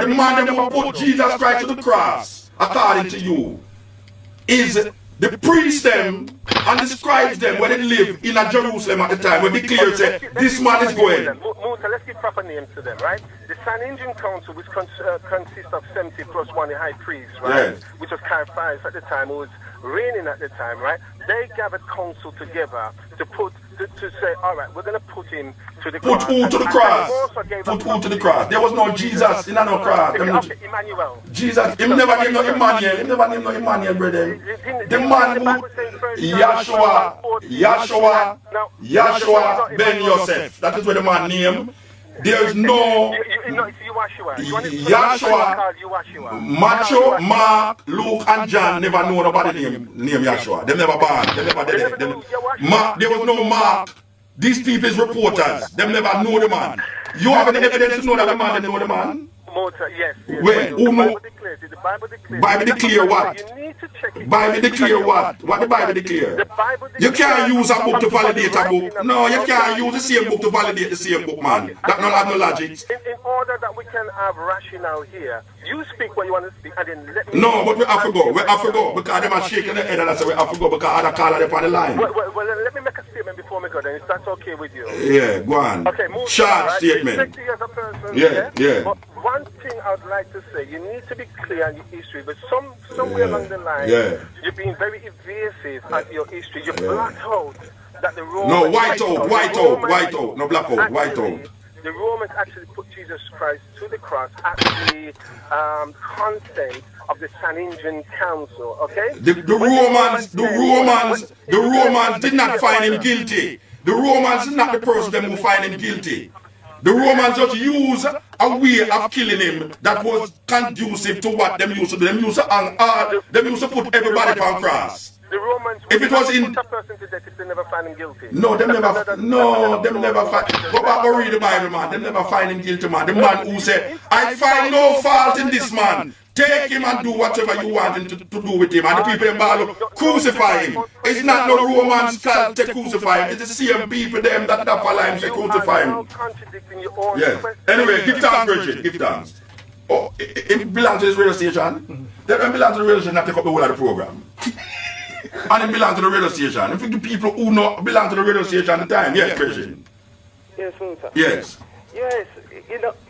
man that will put Jesus Christ to the cross, according to you, is the priests them and the scribes them when they live in Jerusalem at the time, when they declare say, this man is going. Let's give proper names to them, right? The Sanhedrin Council, which consists of 70 plus 1, the high priest, right? Yes. Which was Caiaphas at the time, who was reigning at the time, right? They gathered council together to say, all right, we're going to put him to the cross. Put who to the cross? Put who to the cross? There was no Jesus in no cross. Emmanuel. Jesus, him never named no Emmanuel. Him never named no Emmanuel, brother. The man who, Yahshua Ben Yosef. That is what the man named. There is no Yahshua. Matthew, Mark, Luke, and John never know nobody named Yahshua. They never born. There was no Mark. These people is reporters. They never know the man. You have any evidence to know that the man didn't know the man? Yes. Wait, who know? The Bible declares. Bible declare what? You need to check it. Bible declare what? What the Bible declare? The Bible you can't use a book to validate a book. No, you can't use the same book to validate the same book, man. That don't have no logic. In order that we can have rationale here, you speak what you want to speak and then let me... No, but we have to go. We have to go. Because they are shaking their head and I say we have to go because other caller them on the line. Well, let me make a statement. statement before me go then, if that's okay with you. Yeah, go on. Okay, move short on, right? statement. Respect you as a person, Yeah. But one thing I'd like to say, you need to be clear on your history, but somewhere along the line, you've been very evasive at your history. You blacked out that the Romans... No, white out. No, black out, white out. The Romans actually put Jesus Christ to the cross at the consent of the Sanhedrin Council, okay? The Romans did not find him guilty. The Romans is not the person who find him guilty. The Romans just use a way of killing him that was conducive to what them used to do. Them used to put everybody on cross. The Romans if it was in put a person to death if they never find him guilty. No, them never find. Go back and read the Bible, man. Them never find him guilty, man. The man who said, "I find no fault in this man. Take him and do whatever you want him to do with him." And the people in Bible crucify him. It's not no Romans called to crucify him. It's the same people them that follow him to crucify him. Yes. Anyway, give thanks, Bridget. Give thanks. Oh, it belongs to this radio station. They don't belong to the radio station that take up the whole of the program. And it belongs to the radio station. If the people who not belong to the radio station at the time, yes, Christian. Yes, sir. Yes. Yes,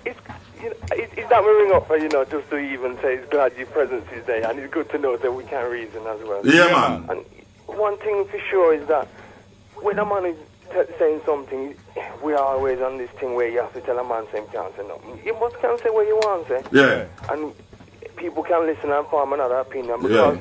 it's that we ring up for, just to even say it's glad your presence is there, and it's good to know that we can reason as well. Yeah, man. And one thing for sure is that when a man is saying something, we are always on this thing where you have to tell a man saying can't say nothing. You must can say what you want to say. Yeah. And people can listen and form another opinion because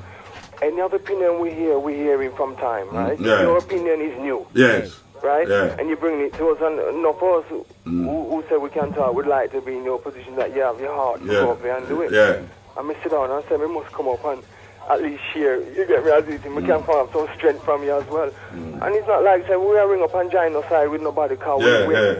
any other opinion we hear it from time, right? Yeah. Your opinion is new. Yes. Right? Yeah. And you bring it to us, and enough of us who say we can talk would like to be in your position that you have your heart to go up there and do it. Yeah. And I sit down and say we must come up and at least share, you get me, as it is, we can find some strength from you as well. And it's not like say we are ring up and join our side with nobody because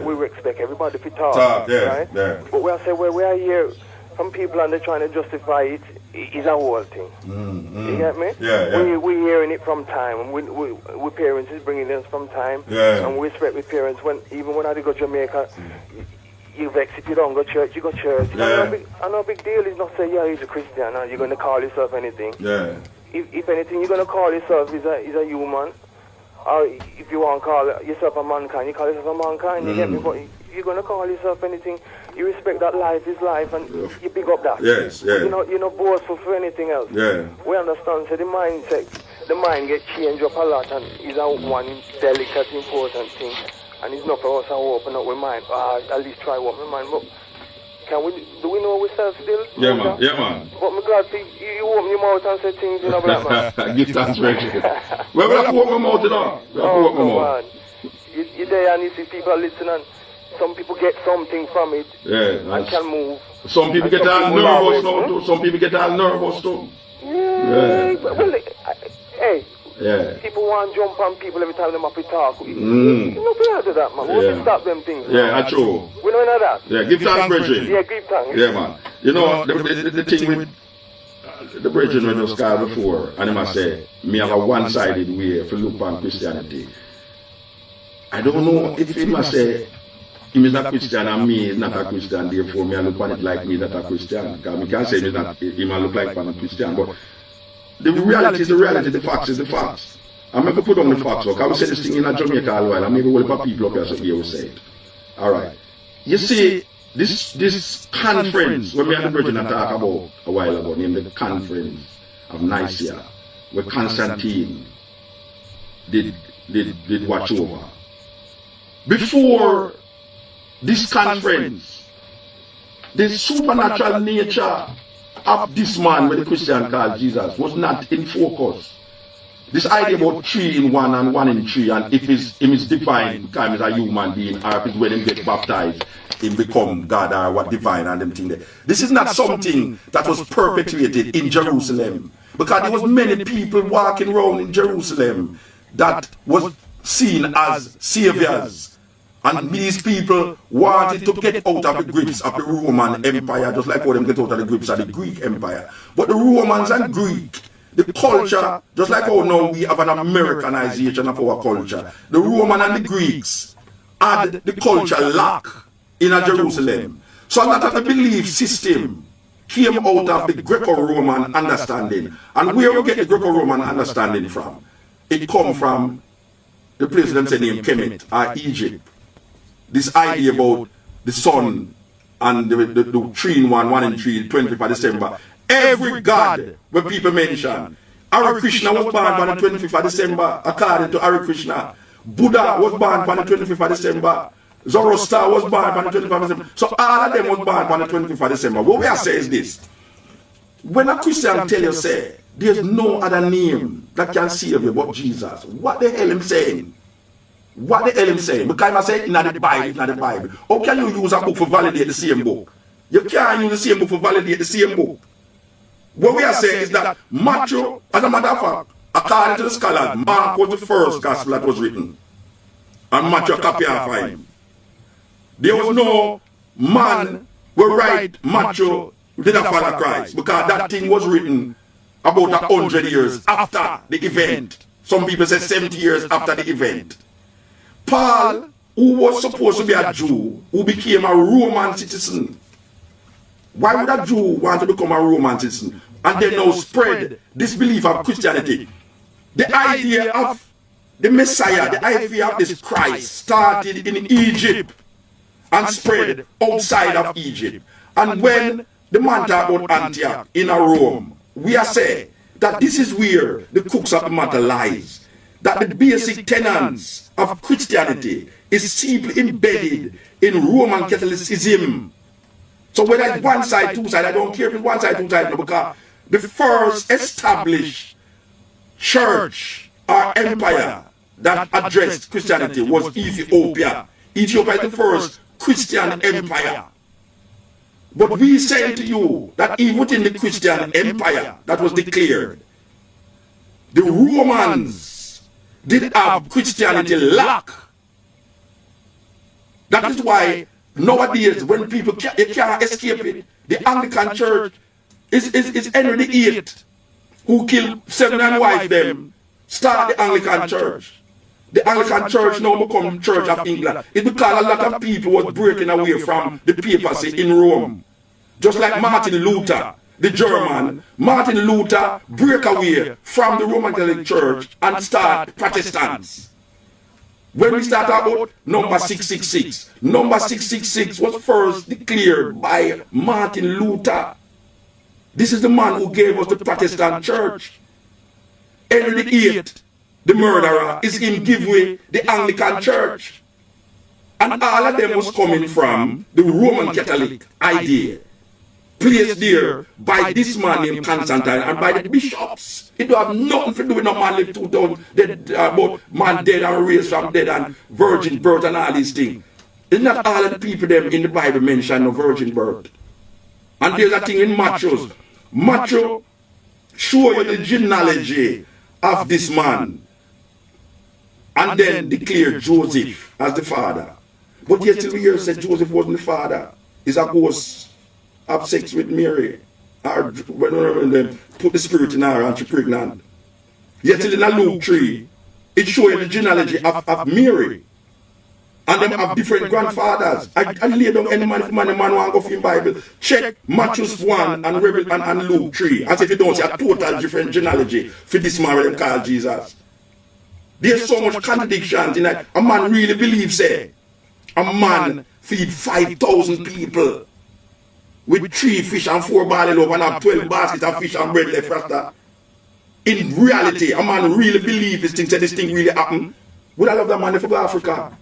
we expect everybody to talk, right? Yeah. But we are say well, we are here from people and they're trying to justify it. Is a whole thing. You get me? Yeah. We hearing it from time, and we parents is bringing us from time, and we respect with parents. Even when I go to Jamaica, you vex if you don't go to church, you go to church. I know big deal is not say he's a Christian and you're gonna call yourself anything. Yeah. If anything, you're gonna call yourself is a human, or if you want to call yourself a mankind, you call yourself a mankind. You get me? But if you're gonna call yourself anything, you respect that life is life, and you pick up that. Yes, yeah. You're not boastful for anything else. Yeah. We understand, so the mind gets changed up a lot, and is one delicate, important thing. And it's not for us to open up our mind. At least try open my mind. But do we know ourselves still? Yeah, man. Yeah, man. But I'm glad you open your mouth and say things, black man. Give thanks, Richard. Well, we have to open my mouth, We have to open my mouth. You're there and you see people listening. Some people get something from it and can move. Some people get all nervous now too. Some people get all nervous too. Yeah. Well, hey. Yeah. People want to jump on people every time they have to talk. You know, we have to do that, man. We have to stop them things. Yeah, that's true. We don't know that. Yeah, give thanks, Bridget. Yeah, give thanks. Yeah, man. You know, the thing with the Bridget when you scar before, and I must say, me have a one-sided way for look on Christianity. I don't know if he must say, he is a Christian and me is not a Christian, therefore me I look on it like me is not a Christian. Because me can't say he might look like a Christian, but the reality is the reality, the facts is the facts. I'm going to put on the facts, because I will say this thing in Jamaica a while, and maybe we'll put people up here so here will say it. Alright. You see, this conference, when me and the Virgin talk about a while ago, named the Conference of Nicaea, where Constantine did watch over. Before this conference, the supernatural nature of this man, when the Christian called Jesus, was not in focus. This idea about 3 in 1 and 1 in 3, and if him is divine, because he's a human being, or if it's when him get baptized, him become God or what divine and them thing there. This is not something that was perpetuated in Jerusalem, because there was many people walking around in Jerusalem that was seen as saviors. And these people wanted to get out of the grips of the Roman Empire, just like how them get out of the grips of the Greek Empire. But the Romans and Greek, the culture, just like how now we have an Americanization of our culture, the Roman and the Greeks had the culture lock in Jerusalem. So that the belief system came out of the Greco-Roman understanding. And where we get the Greco-Roman understanding from? It comes from the place them say named Kemet or Egypt. This idea about the sun and the 3 in 1, 1 in 3, 25th December. Every god where people mention. Hare Krishna was born on the 25th of December, according to Hare Krishna. Buddha was born on the 25th of December. Zoroaster was born on the 25th of December. So all of them was born on the 25th of December. What we are saying is this. When a Christian tell you, say, there's no other name that can save you but Jesus, what the hell am saying? What the hell am saying? Because I say, in the Bible, in the Bible. How can you use a book for validate the same book? You can't use the same book for validate the same book. What we are saying is that Matthew, as a matter of fact, according to the scholars, Mark was the first gospel that was written. And Matthew copy of him. There was no man who write Matthew did not follow Christ, because that thing was written about 100 years after the event. Some people say 70 years after the event. Paul, who was supposed to be a Jew, who became a Roman citizen. Why would a Jew want to become a Roman citizen? And then now spread this belief of Christianity. The idea of the Messiah, the idea of this Christ started in Egypt and spread outside of Egypt. And when the man talk about Antioch in a Rome, we are saying that this is where the crux of the matter lies. That the basic tenets of Christianity is simply embedded in Roman Catholicism. So whether it's one side, two side, I don't care if it's one side, two side, no, because the first established church or empire that addressed Christianity was Ethiopia. Ethiopia is the first Christian empire. But we say to you that even within the Christian empire that was declared, the Romans did have Christianity lack. That is why nowadays when people can't escape it, the Anglican Church is Henry VIII, who killed 7 wives them, start the Anglican Church. The Anglican Church now become Church of England. It's because a lot of people was breaking away from the papacy in Rome. Just like Martin Luther, the German, Martin Luther break away from the Roman Catholic Church and start Protestants. When we start about number 666, number 666 was first declared by Martin Luther. This is the man who gave us the Protestant Church. Henry VIII, the murderer, is him give way the Anglican Church. And all of them was coming from the Roman Catholic idea, placed there by this man named Constantine and by the bishops. It don't have nothing to do with no man live 2000 dead, about man dead and raised from dead and virgin birth and all these things. It's not all of the people them in the Bible mention no virgin birth. And there's a thing in Matthew. Matthew show you the genealogy of this man and then declare Joseph as the father. But yet till we hear said Joseph wasn't the father. He's a ghost have sex with Mary, or when they put the spirit in her and she pregnant. Yet till in a Luke 3, it shows you the genealogy of Mary. And them have different grandfathers. I lay down any man if man want to go in Bible. Check Matthew 1 and Luke 3. As if you don't see a total different genealogy for this man where they call Jesus. There's so much contradictions in that. A man really believes a man feed 5,000 people with 3 fish and 4 barley loaf and have 12 baskets of fish and bread left after. In reality, a man really believes this thing, say this thing really happened. Would I love that man if I go to Africa?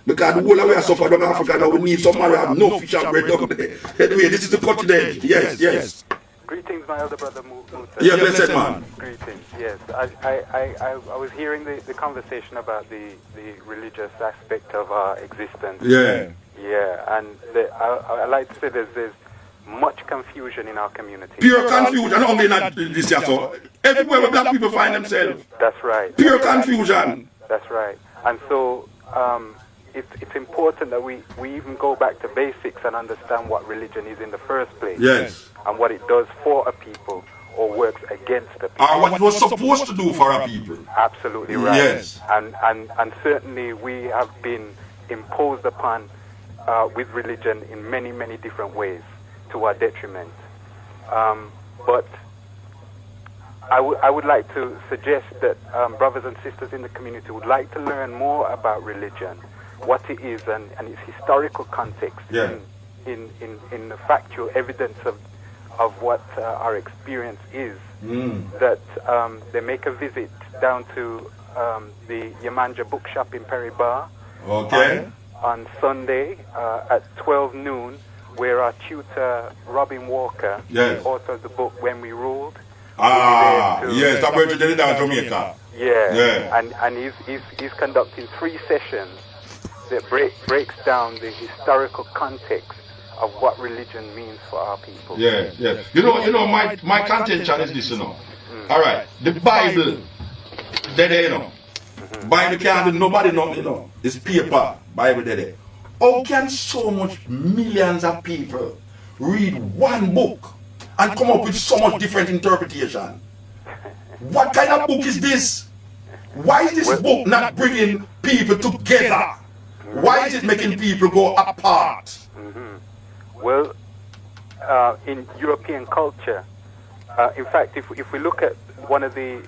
Because the whole of we are suffering in Africa now, we need some man who have no fish and bread down there. Anyway, this is the continent. Yes. Greetings, my elder brother Musa. Yeah, blessed man. Greetings, yes. I was hearing the conversation about the religious aspect of our existence. Yeah. Yeah, and I like to say there's much confusion in our community. Pure confusion, only in this year. So everywhere where black people find themselves. That's right. Pure confusion. That's right. And so it's important that we even go back to basics and understand what religion is in the first place. Yes. And what it does for a people or works against the people. Or what it was supposed to do for a people. Absolutely right. Yes. And certainly we have been imposed upon with religion in many, many different ways to our detriment. But I would like to suggest that brothers and sisters in the community would like to learn more about religion, what it is, and its historical context in the factual evidence of what our experience is. That they make a visit down to the Yemanja bookshop in Perry Bar on Sunday at 12 noon, where our tutor Robin Walker, the author of the book When We Ruled, yes, I'm going to do it down Jamaica. And he's conducting 3 sessions that breaks down the historical context of what religion means for our people. You know, my contention is this, you know. All right, the Bible, there, you know. Bible can't do nobody nothing, you know. It's paper, Bible there. How can so much millions of people read one book and come up with so much different interpretation? What kind of book is this? Why is this book not bringing people together? Why is it making people go apart? Well, in European culture, in fact, if we look at one of the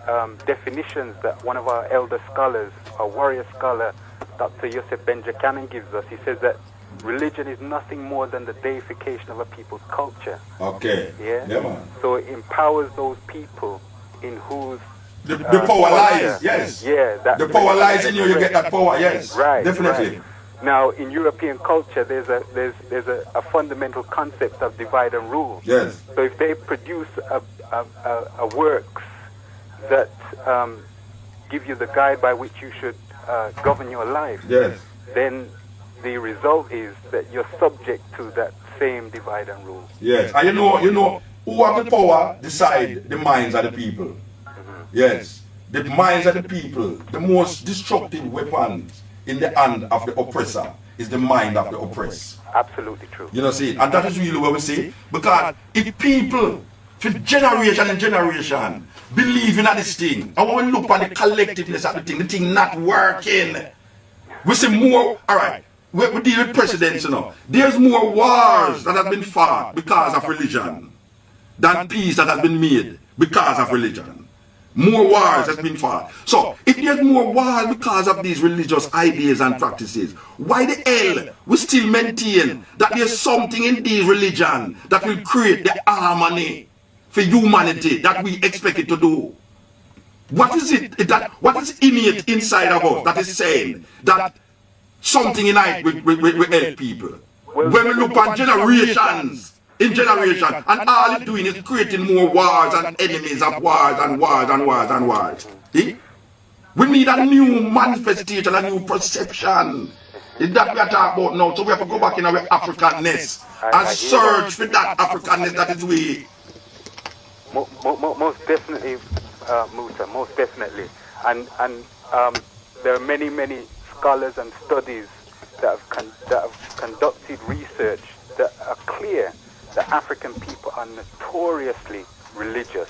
definitions that one of our elder scholars, a warrior scholar, Dr. Yosef Ben-Jakanan gives us, he says that religion is nothing more than the deification of a people's culture. Man. So it empowers those people in whose the power lies. The power lies in you. You get that power. Definitely. Right. Now, in European culture, there's a fundamental concept of divide and rule. So if they produce a works that give you the guide by which you should govern your life, then the result is that you're subject to that same divide and rule. And you know who have the power decide the minds of the people. The minds of the people, the most destructive weapons in the hand of the oppressor is the mind of the oppressed. Absolutely true. You know, see, and that is really what we say. Because if people, for generation and generation, believe in this thing, and when we look at the collectiveness of the thing not working, we see more, alright, we deal with presidents, you know. There's more wars that have been fought because of religion than peace that has been made because of religion. More wars has been fought. So, if there's more wars because of these religious ideas and practices, why the hell we still maintain that there's something in these religion that will create the harmony for humanity that we expect it to do? What is it what is innate inside of us that is saying that something innate will help people? When we look at generations, and all it's doing is creating more wars and enemies of wars and wars and wars and wars. See? We need a new manifestation, a new perception. Is that we are talking about now? So we have to go back in our Africanness and search for that Africanness that is we. Most definitely, Musa, most definitely. And there are many scholars and studies that have conducted research that are clear that African people are notoriously religious,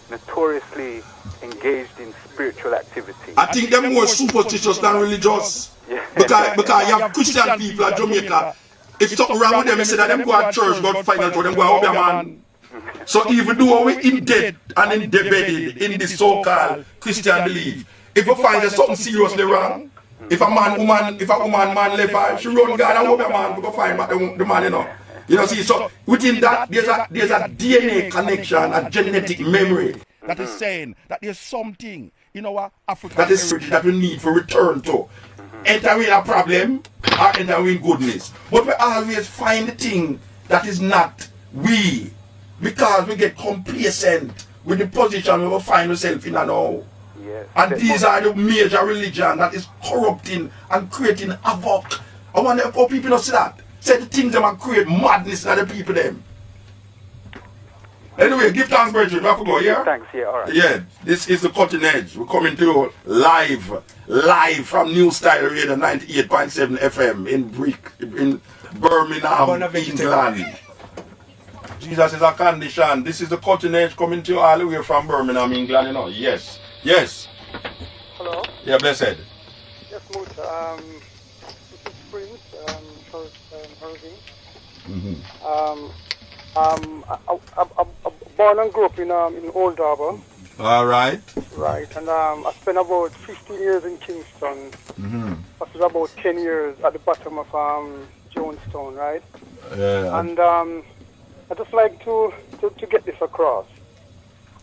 notoriously engaged in spiritual activity. I think they're more superstitious than religious. Because you have Christian people at Jamaica, if something wrong with them, they say that them go to church, God find out for them go out there, man. So even though we're in debt and embedded in this so-called Christian belief, if you find there's something seriously wrong, if a woman man left her, she run God and hope a man go find back the man, you know. You know, see, so within that, there's a DNA connection, a genetic memory that is saying that there's something in our African heritage that we need for return to. Enter with a problem or enter with goodness. But we always find the thing that is not we, because we get complacent with the position we will find ourselves in now. And these are the major religion that is corrupting and creating havoc. I wonder if people don't see that. Say the things that will create madness in the people them. Anyway, give thanks, brethren. We have to go, yeah? Thanks, yeah, alright. Yeah, this is the Cutting Edge. We're coming to you live from New Style Radio 98.7 FM in Birmingham, England. Jesus is a condition. This is the Cutting Edge coming to you all the way from Birmingham, England, you know. Yes. Hello? Yeah, blessed. Yes, Moot. This is Prince, Irving. I'm born and grew up in Old Harbour. All right. Right, and I spent about 15 years in Kingston. That was about 10 years at the bottom of Jonestown, right? Yeah. And I just like to get this across.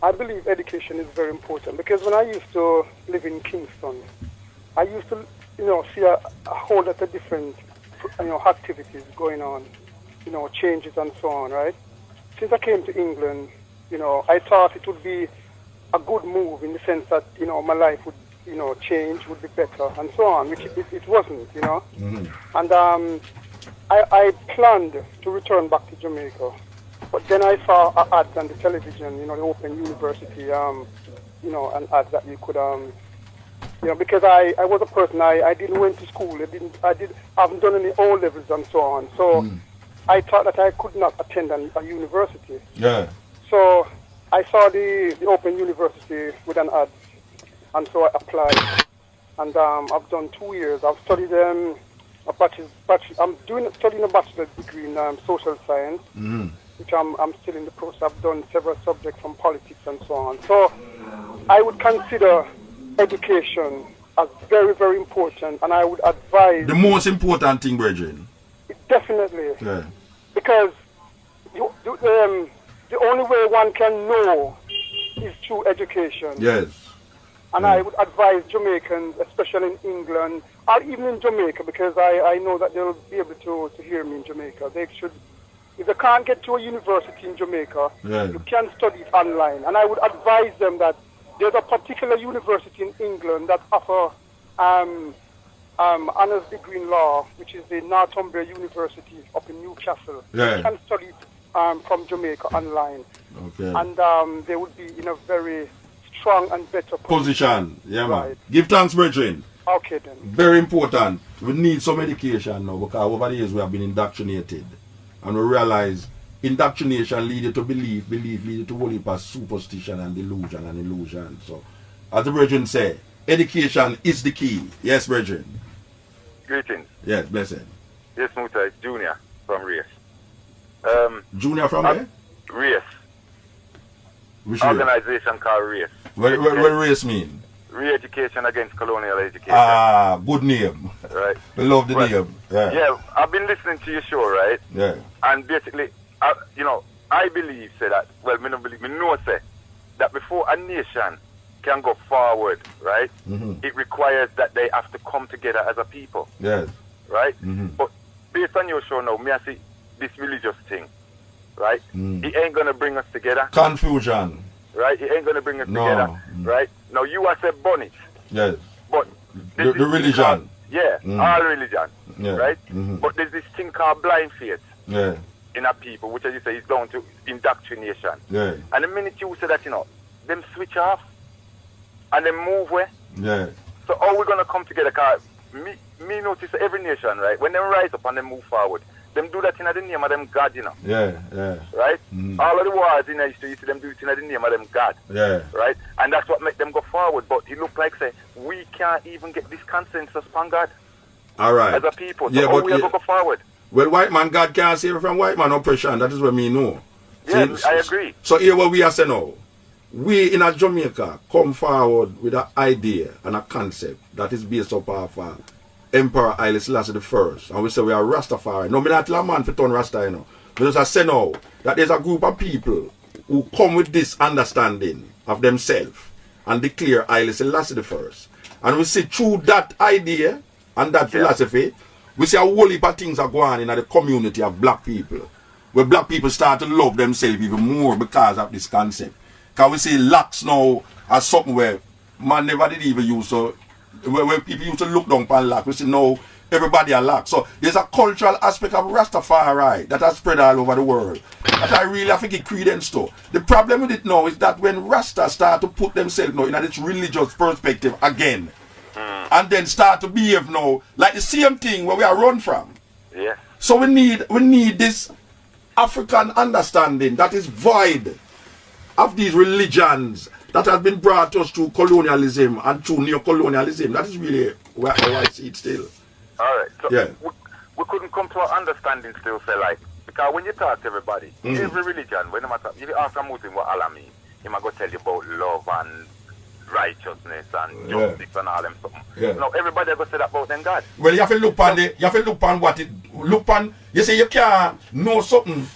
I believe education is very important because when I used to live in Kingston, I used to, see a whole lot of different, activities going on, changes and so on, right? Since I came to England, I thought it would be a good move in the sense that, my life would, change, would be better and so on, which it wasn't, And I planned to return back to Jamaica. But then I saw ads on the television, the Open University, an ad that you could, because I was a person, I didn't went to school, I haven't done any O levels and so on. So I thought that I could not attend a university. Yeah. So I saw the Open University with an ad, and so I applied. And I've done 2 years. I've studied I'm studying a bachelor's degree in social science. Which I'm still in the process. I've done several subjects from politics and so on. So I would consider education as very, very important, and I would advise... The most important thing, brethren. Definitely. Yeah. Because the only way one can know is through education. Yes. And I would advise Jamaicans, especially in England, or even in Jamaica, because I know that they'll be able to hear me in Jamaica. They should... If they can't get to a university in Jamaica, you can study it online. And I would advise them that there's a particular university in England that offers honors degree in law, which is the Northumbria University up in Newcastle. Yeah. You can study it from Jamaica online. Okay. And they would be in a very strong and better position. Yeah, man. Right. Give thanks, brethren. Okay, then. Very important. We need some education now because over the years we have been indoctrinated. And we realize indoctrination leads you to belief leads you to whole heap of superstition and delusion and illusion. So, as the brethren say, education is the key. Yes, brethren. Greetings. Yes, blessed. Yes, Muta, it's Junior from Race. Junior from where? Race. Which organization called Race. What Race mean? Re-education against colonial education. Ah, good name. Right. We love the name. Yeah. Yeah, I've been listening to your show, right? Yeah. And basically, I believe, say that, well, me don't believe, me know, say, that before a nation can go forward, right, it requires that they have to come together as a people. Yes. Right? But based on your show now, me I see this religious thing, right? It ain't going to bring us together. Confusion. Right? It ain't going to bring us together. Right? Now, you are say bonnet. Yes. But the religion. Called, all religion. Yeah. Right? But there's this thing called blind faith. Yeah. In a people, which as you say is down to indoctrination. Yeah. And the minute you say that, them switch off and them move away. Yeah. So how we gonna come together? Cause me notice every nation, right? When them rise up and them move forward, them do that in the name of them God, Yeah, yeah. Right? All of the wars in history, you see them do it in the name of them God. Yeah. Right? And that's what make them go forward. But it look like say we can't even get this consensus on God. All right. As a people. So yeah, how but we go forward? Well, white man, God can't save from white man oppression. That is what me know. Yeah, I agree. So here what we are saying now. We in a Jamaica come forward with an idea and a concept that is based up of Emperor Haile Selassie I. And we say we are Rastafari. No, me not tell a man for turn Rasta, But as I say now, that there's a group of people who come with this understanding of themselves and declare Haile Selassie I. And we see through that idea and that philosophy, we see a whole heap of things are going on in the community of black people. Where black people start to love themselves even more because of this concept. Because we see locks now as something where man never did even use. So where people used to look down upon lock, we see now everybody are locked. So there's a cultural aspect of Rastafari that has spread all over the world. That I really think it credence to. The problem with it now is that when Rasta start to put themselves now in this religious perspective again, and then start to behave now like the same thing where we are run from. Yeah. So we need this African understanding that is void of these religions that has been brought to us through colonialism and through neo-colonialism. That is really where I see it still. All right. So yeah. we couldn't come to an understanding still, say like, because when you talk to everybody, every religion, when you ask a Muslim what Allah means, he might go tell you about love and righteousness and justice and all them something. Yeah. No, everybody go say that about them God. Well, you have to look on what it, you say you can't know something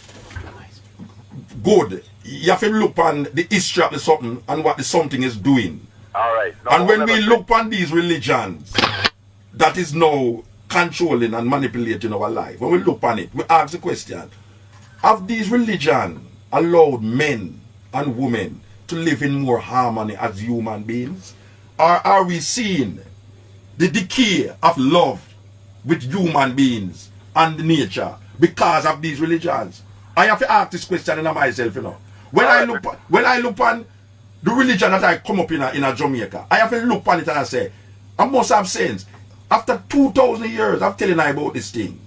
good. You have to look on the history of the something and what the something is doing. Alright. No, and when we look on these religions that is now controlling and manipulating our life, when we look on it, we ask the question, have these religions allowed men and women to live in more harmony as human beings? Or are we seeing the decay of love with human beings and nature because of these religions? I have to ask this question in myself, you know. When I look on the religion that I come up in a Jamaica, I have to look on it and I say, I must have sense. After 2,000 years of telling I about this thing,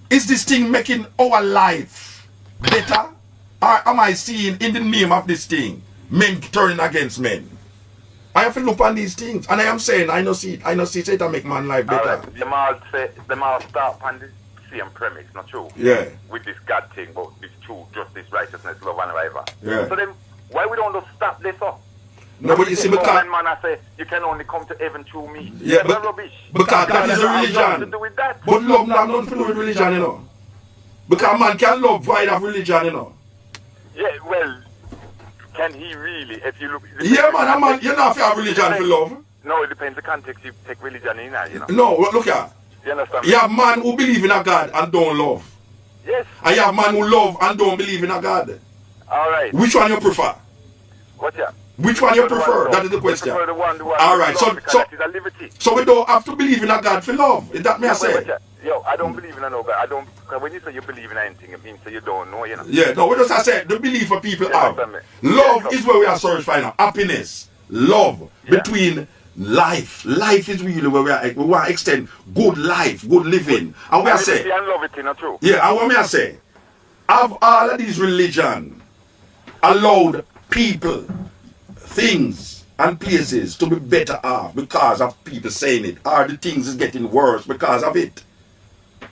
is this thing making our life better? Or am I seeing in the name of this thing men turning against men? I have to look on these things, and I am saying I know see it and make man life better. Right. Them all start on the same premise, not true? Yeah. With this God thing about this truth, justice, righteousness, love and whatever. Yeah. So then why we don't just stop this up? No, but you see, because man I say you can only come to heaven through me. Yeah, that's rubbish. Because that is a religion. To do with that. But love not nothing to do with religion, you know. Because man can love void of religion, you know. Yeah, well, can he really? If you look, yeah, man, you not have religion for love. No, it depends the context you take religion in, you know. No, look here. You understand? You have man who believe in a God and don't love. Yes. And you have man who love and don't believe in a God. All right. Which one you prefer? What yeah? Which one you prefer? That is the question. The one all right, so we don't have to believe in a God for love. Is that me I say? Yo, I don't believe in a no God. I don't. Because when you say you believe in anything, it means that you don't know, you know. Yeah, no, what does I say? The belief of people have. Love is where we are searching for now. Happiness, love between life. Life is really where we want to extend good life, good living. And we are saying, love it, not true. Yeah, and what me I say? Have all of these religion allowed people, things and places to be better off because of people saying it? Or the things is getting worse because of it?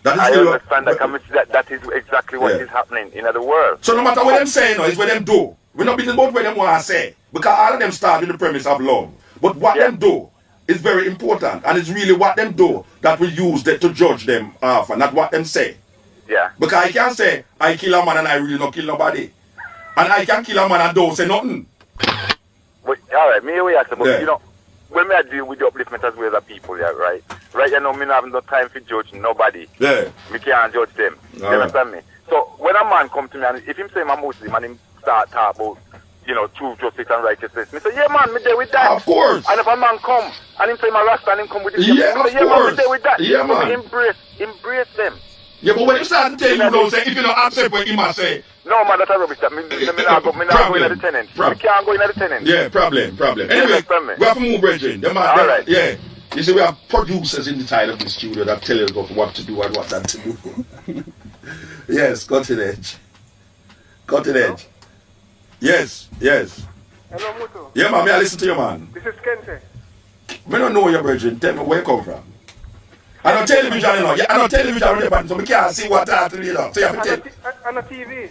That is I understand that is exactly what is happening in the world. So no matter what them say, it's what them do. We're not beating about what them want to say. Because all of them start with the premise of love. But what them do is very important. And it's really what them do that we use to judge them off and not what them say. Yeah. Because I can't say, I kill a man and I really not kill nobody. And I can kill a man and don't say nothing. But, all right, me we ask about, you know, when I deal with the upliftment as well as people, yeah, right? Right, you know, me not have no time for judge nobody. Yeah. Me can't judge them. You understand me? So, when a man come to me, and if him say I'm a Muslim, and him start talk about, you know, truth, justice, and righteousness, me say, yeah, man, me there with that. Of course. And if a man come, and him say, my Rasta, and him come with this, yeah, me say, yeah, man, me there with that. Yeah, man. Embrace them. Yeah, but when you start to tell you don't say, if you don't accept what you must say. No, man, that's a rubbish. Me not go in the tenant. Me can't go in the tenant. Yeah, problem. Anyway, we have to move, Bridget. All right. Yeah. You see, we have producers inside of the studio that tell us what to do and what not to do. Yes, cutting edge. Yes. Hello, Muto. Yeah, man, may I listen to you, man? This is Kente. We don't know your Bridget. Tell me where you come from. I don't television, you know. I don't television on the button, so we can't see what I have to read out. So you have to tell. On a TV.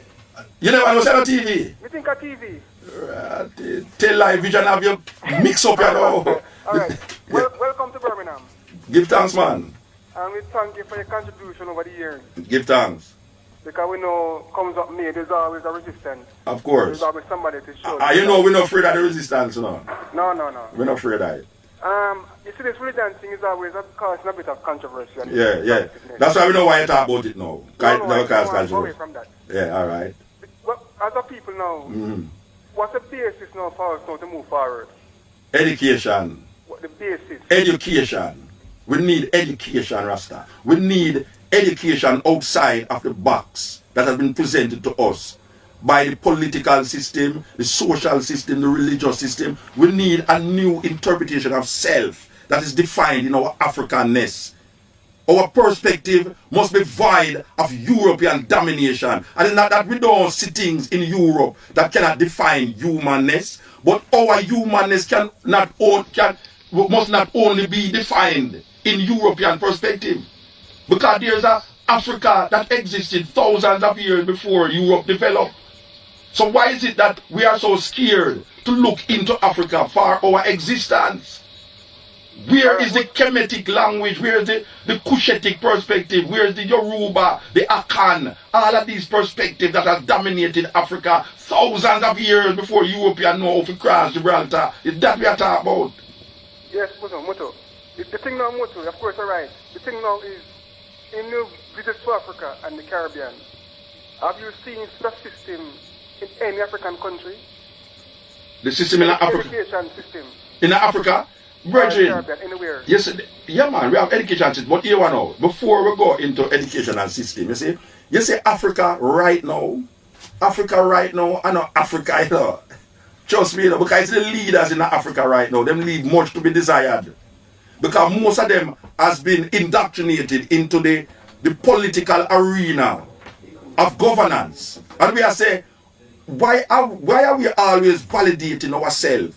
You never know, on TV. We think a TV. Tell live vision have you mix up, you know. Alright. Welcome to Birmingham. Give thanks, man. And we thank you for your contribution over the years. Give thanks. Because we know comes up me, there's always a resistance. Of course. There's always somebody to show. You know we're not afraid of the resistance, you know. No. We're not afraid of it. You see, this religion thing is always causing a bit of controversy. Yeah. That's why we know why you talk about it now. No, go away from that. Yeah, all right. Well, as a people now, what's the basis now for us now to move forward? Education. What the basis? Education. We need education, Rasta. We need education outside of the box that has been presented to us by the political system, the social system, the religious system. We need a new interpretation of self that is defined in our Africanness. Our perspective must be void of European domination. And it's not that we don't see things in Europe that cannot define humanness, but our humanness must not only be defined in European perspective. Because there's an Africa that existed thousands of years before Europe developed. So why is it that we are so scared to look into Africa for our existence? Where is the Kemetic language? Where is the Cushitic perspective? Where is the Yoruba, the Akan? All of these perspectives that have dominated Africa thousands of years before Europeans know how to cross Gibraltar. Is that we are talking about? Yes, Moto. The thing now, Moto, of course, you're right. The thing now is, in your visit to Africa and the Caribbean, have you seen such system in any African country? The system in Africa? Education system. In Africa? Virgin. Anywhere. Yes, yeah, man, we have education system. But here now, before we go into educational system, you see Africa right now, I know Africa, you know. Trust me, you know, because it's the leaders in Africa right now, them leave much to be desired. Because most of them has been indoctrinated into the political arena of governance. And we are saying, why are we always validating ourselves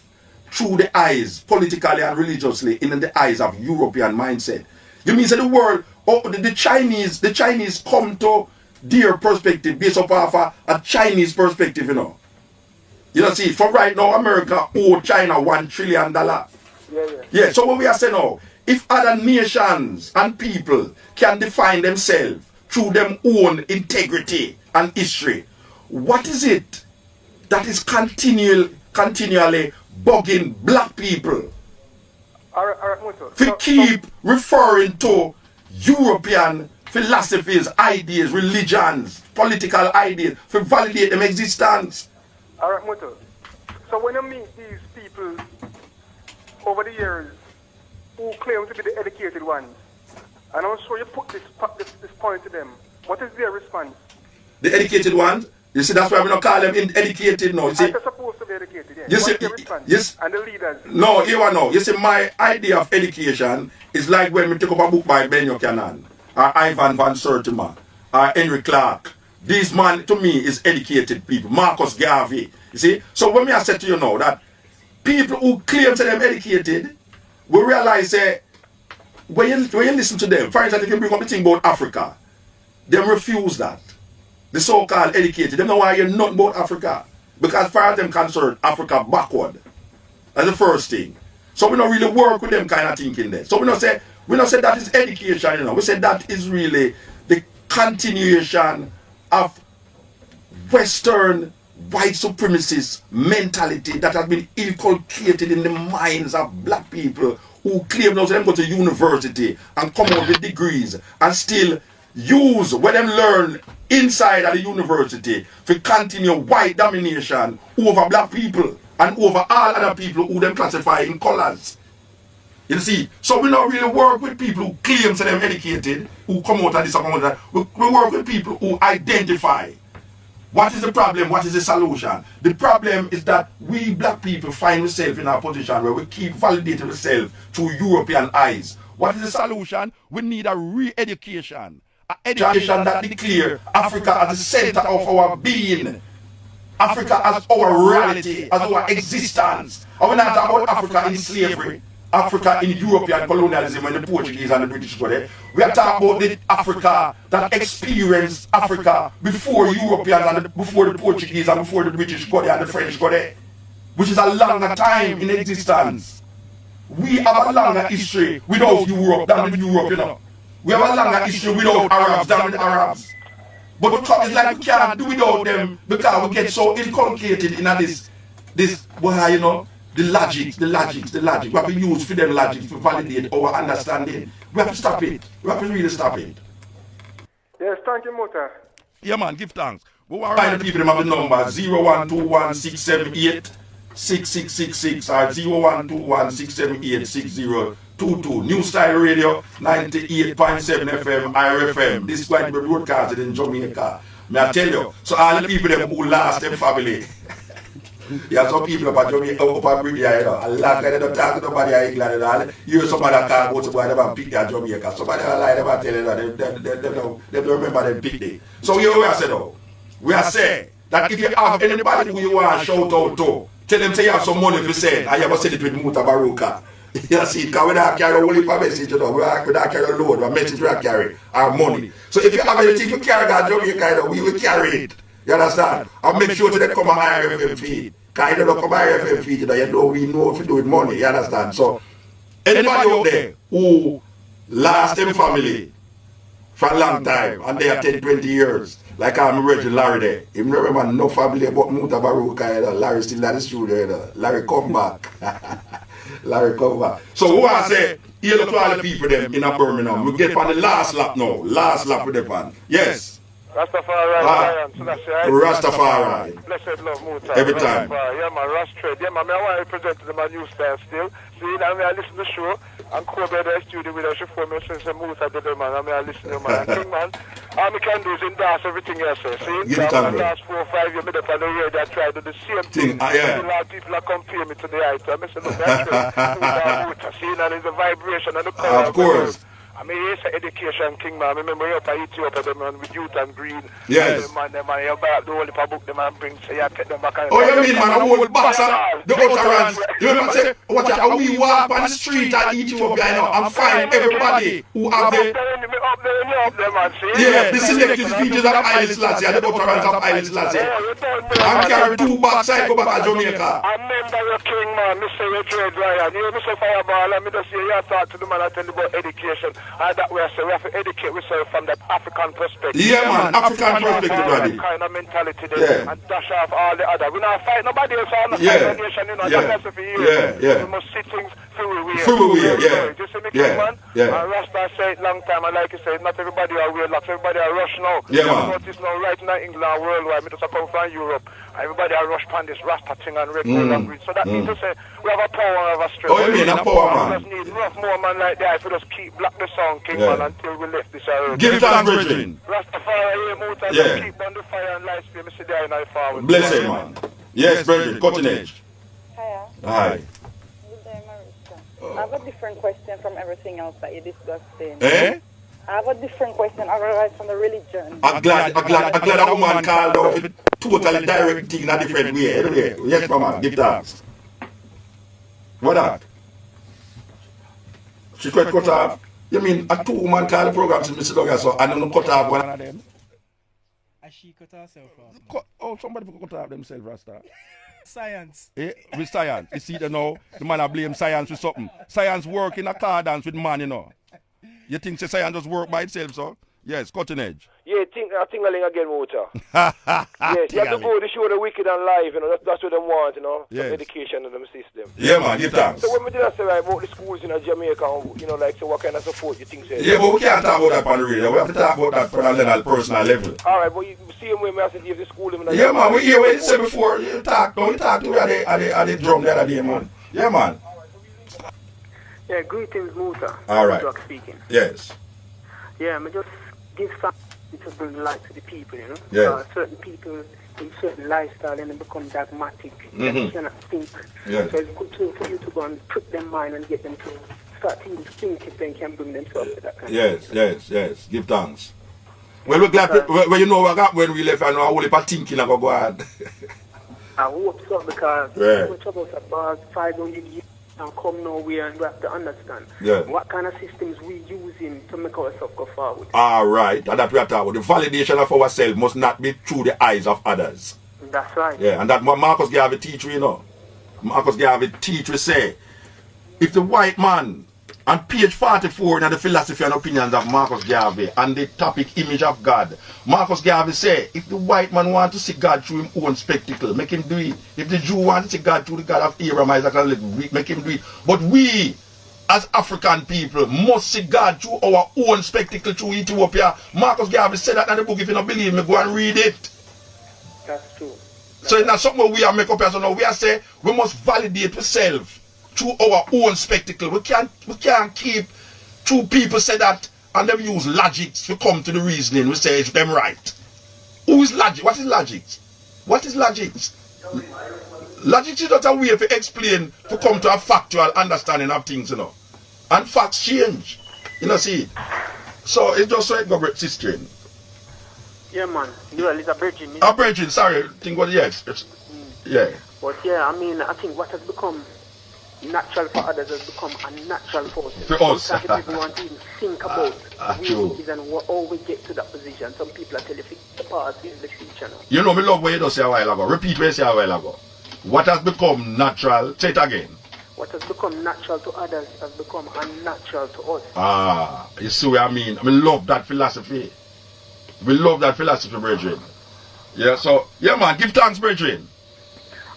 through the eyes, politically and religiously, in the eyes of European mindset? You mean that the world, the Chinese come to their perspective based off of a Chinese perspective, you know. You know, see, for right now, America owe China $1 trillion. Yeah, so what we are saying now, if other nations and people can define themselves through their own integrity and history, what is it that is continually bugging black people to keep referring to European philosophies, ideas, religions, political ideas, to validate them existence? Alright, Moto. So when you meet these people over the years who claim to be the educated ones, and I'm sure you put this point to them, what is their response? The educated ones? You see, that's why we don't call them educated now. You see, they're supposed to be educated, yes. You see, their response? Yes. And the leaders? No, you know. You see, my idea of education is like when we take up a book by Ben Buchanan, or Ivan Van Sertima, or Henry Clark. These man, to me, is educated people. Marcus Garvey. You see? So when I say to you now that people who claim to them educated, we realize that when you listen to them, for instance, if you bring up the thing about Africa, they refuse that. The so-called educated, they know why you're not about Africa. Because as far as them concerned, Africa backward. That's the first thing. So we don't really work with them kind of thinking there. So we don't say that is education, you know. We say that is really the continuation of Western white supremacist mentality that has been inculcated in the minds of black people who claim now them go to university and come out with degrees and still use what them learn inside of the university to continue white domination over black people and over all other people who them classify in colors. You see, so we don't really work with people who claim to them educated, who come out of this or come out of that. We work with people who identify what is the problem, what is the solution. The problem is that we black people find ourselves in a position where we keep validating ourselves through European eyes. What is the solution? We need a re-education. An education that declares Africa as the center of our being. Africa as our reality, as our existence. And we're not talking about Africa in slavery, Africa in European colonialism when the Portuguese and the British got there. We are talking about the Africa that experienced Africa before Europeans and before the Portuguese and before the British got there and the French got there, which is a longer time in existence. We have a longer history without Europe than with Europe, you know. We have a longer history without Arabs than with Arabs. But the trouble is like we can't do without them because we get so inculcated in this, well, you know, the logic. We have to use for them logic to validate our understanding. We have to stop it. We have to really stop it. Yes, thank you, Mota. Yeah, man, give thanks. But what are the people that have the number 0121678 6666 or 01216786022. New Style Radio 98.7 FM RFM. This is going to be broadcasted in Jamaica. May I tell you, so all the people who lost their family. Yeah, some people up at Jamaica, up at Britain, you know, a lot of them don't talk to nobody in England and all. You hear somebody that can't go to boy, they don't pick their Jamaica. Somebody that lie, they don't tell you that they don't remember them pick day. So here we are saying though, we are saying that if you have anybody who you want to shout out to, tell them say you have some money to send, and you ever send it with Mutabaruka. You see, because we don't carry a whole heap of message, you know, we don't carry a load, but message we don't carry our money. So if you have anything to carry that Jamaica, you know, we will carry it. You understand? And make sure they come on my FM feed. Because you don't come on my FM feed, you know we know if you do it money. You understand? So, anybody out there who lost them family for a long time and they are 10, 20 years, like I'm Reggie Larry there. He remember no family about Mutabaruka, Larry still at the studio, Larry come back. Larry come back. So who I say, here to all the people them in a Birmingham. We get on the last lap now. Last lap with the pan. Yes. Rastafari, Rastafari. Blessed love, Muta. Every time. Yeah, man, Rastafari. Yeah, man, I want to present to them a new style still. See, I mean, I listen to the show. And Kobe at the studio with us for me since I moved out there, man. I mean, I listen to man. King, man, all I can do is endorse everything else. See, get it the last 4 or 5 years, I on the radio, I tried to do the same thing. Yeah. A lot of people are compare me to the item. I said, look, that's true. See, and it's a vibration and the power. Of course. I mean, it's an education, King, man. I remember you up at Ethiopia, man, with Youth and Green. Yes. Man, you buy up the whole book, them and bring, say, you take them back. Oh, you mean, man, a whole box of the utterance. You remember, say, watch out, we walk on the street at Ethiopia, you know, and find everybody who have the... Yeah, the selected speeches of Haile Selassie, and the utterance of Haile Selassie. And carry 2 boxes, go back to Jamaica. I remember your King, man, Mr. Richard Ryan. You know, Mr. Fireball, and me just say, you talk to the man, I tell you about education. And that way I say we have to educate ourselves from that African perspective. Yeah, man, African perspective, buddy. Kind of mentality there, and dash off all the other. We not fight nobody else on the nation, you know, that's for years. We must see things through we You see me, man? And Rasta say it long time, and like you say, not everybody are weird, not everybody are rush now. Yeah, man. Notice now right now England worldwide, me just come from Europe. Everybody are rush pan this Rasta thing and red, gold and green. So that means to say we have a power and have a strength. Oh, you mean a power, man? We just need rough more man like that if we just keep black the song, King, man, until we left this earth. Give it thanks, Bridget. Rastafari, Muta, just keep on the fire and light spirit. Me see there in our forward. Bless him, man. Yes, Bridget, cutting edge. Hiya. Hi. Good day, Marissa. I have a different question from everything else that you discussed. Eh? I have a different question, otherwise from the religion. I'm glad a woman called out with totally direct thing in a different way. Anyway, yes, mama, give thanks. What that? She quite cut off. You mean a 2-woman called the program to Mr. Douglas, so I don't cut off one of them? And she cut herself off. Oh, somebody cut off themselves, Rasta. Science. Eh, with science. You see, you know, the man I blame science with something. Science work in accordance with man, you know. You think science just work by itself, so? Yes, cutting edge. Yeah, I think again, Water. Yes, you have to go to show the wicked and live, you know, that's what they want, you know, some education in the system. Yeah, man, give thanks. So when we did say right, about the schools in Jamaica, you know, like, so what kind of support you think? Yeah, but we can't talk about that on the radio. We have to talk about that on a personal level. All right, but you see him when we have to give the school. Yeah, man, we hear what you said before. You talk to me at the drum the other day, man. Yeah, man. Yeah, greetings, Muta. All right. Speaking. Yes. Yeah, I just give something to bring light to the people, you know? Yes. Certain people in certain lifestyle and they become dogmatic. They cannot think. Yes. So it's good for you to go and prick their mind and get them to start to think if they can bring themselves to that kind of thing. Yes. Give thanks. Well, we're glad, well, you know what got when we left, I know a whole heap of thinking about go on. I hope so because we're talking about 500 years. And come nowhere, and we have to understand what kind of systems we using to make ourselves go forward. All right, and that we are talking about. The validation of ourselves must not be through the eyes of others. That's right. Yeah, and that what Marcus Garvey teach, you know. Marcus Garvey teach, we say, if the white man, on page 44 in the philosophy and opinions of Marcus Garvey and the topic image of God, Marcus Garvey say, if the white man want to see God through his own spectacle, make him do it. If the Jew want to see God through the God of Abraham, Isaac, and make him do it. But we, as African people, must see God through our own spectacle through Ethiopia. Marcus Garvey said that in the book. If you don't believe me, go and read it. That's true. So it's not something we are make up as so now. We are say we must validate ourselves through our own spectacle. We can't keep two people say that and them use logic to come to the reasoning. We say it's them right. Who is logic? What is logic? What is logic? Logic is not a way to explain, to come to a factual understanding of things, you know. And facts change. You know, see. So it's just so it go great sister. Yeah, man. Well, it's a virgin. A virgin, sorry. Think what, yes. Yeah. But yeah, I mean, I think what has become natural for others has become unnatural for us. For us. Sometimes people want to even think about ways and how we get to that position. Some people are telling you the past is the future now. You know, me love what you just say a while ago. Repeat what you say a while ago. What has become natural, say it again. What has become natural to others has become unnatural to us. Ah, you see what I mean? I love that philosophy. We love that philosophy, brethren. Yeah, so, yeah, man, give thanks, brethren.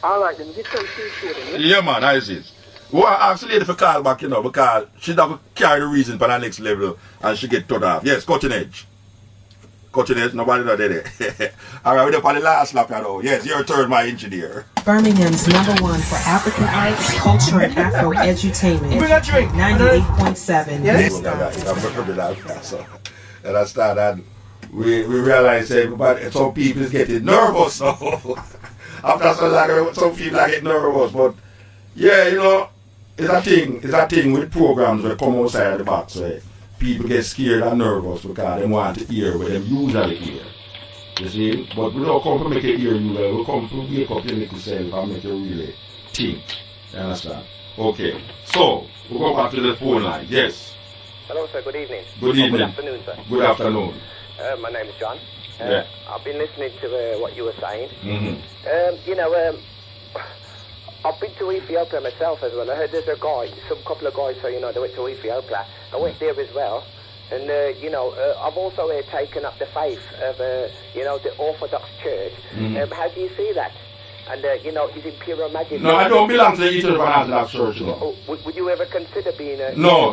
Alright, then, give thanks to you, then. Yeah, man, that is it. Well, I asked the lady for call back, you know, because she have to carry the reason for the next level and she get turned off. Yes, cutting edge. Cutting edge, nobody did it. Alright, we're up on the last lap, you know. Yes, your turn, my engineer. Birmingham's #1 for African arts, culture, and Afro edutainment. 98.7. Yes. And I started, we realized everybody, some people is getting nervous now. After some people are getting nervous, but yeah, you know, it's a thing with programs that come outside the box where people get scared and nervous because they want to hear what they usually hear. You see? But we don't come to make you hear you, we come to wake up your little self and make you really think. You understand? Okay. So, we'll go back to the phone line. Yes. Hello, sir. Good evening. Good evening. Good afternoon, sir. Good afternoon. My name is John. Yeah. I've been listening to what you were saying. Mm-hmm. You know, I've been to Ethiopia myself as well. I heard there's a guy, couple of guys, so you know, they went to Ethiopia. I went there as well. And, you know, I've also taken up the faith of, you know, the Orthodox Church. Mm-hmm. How do you see that? And, you know, is it pure magic? No, I don't belong to the Ethiopian Orthodox Church, no. Oh, would you ever consider being a... No.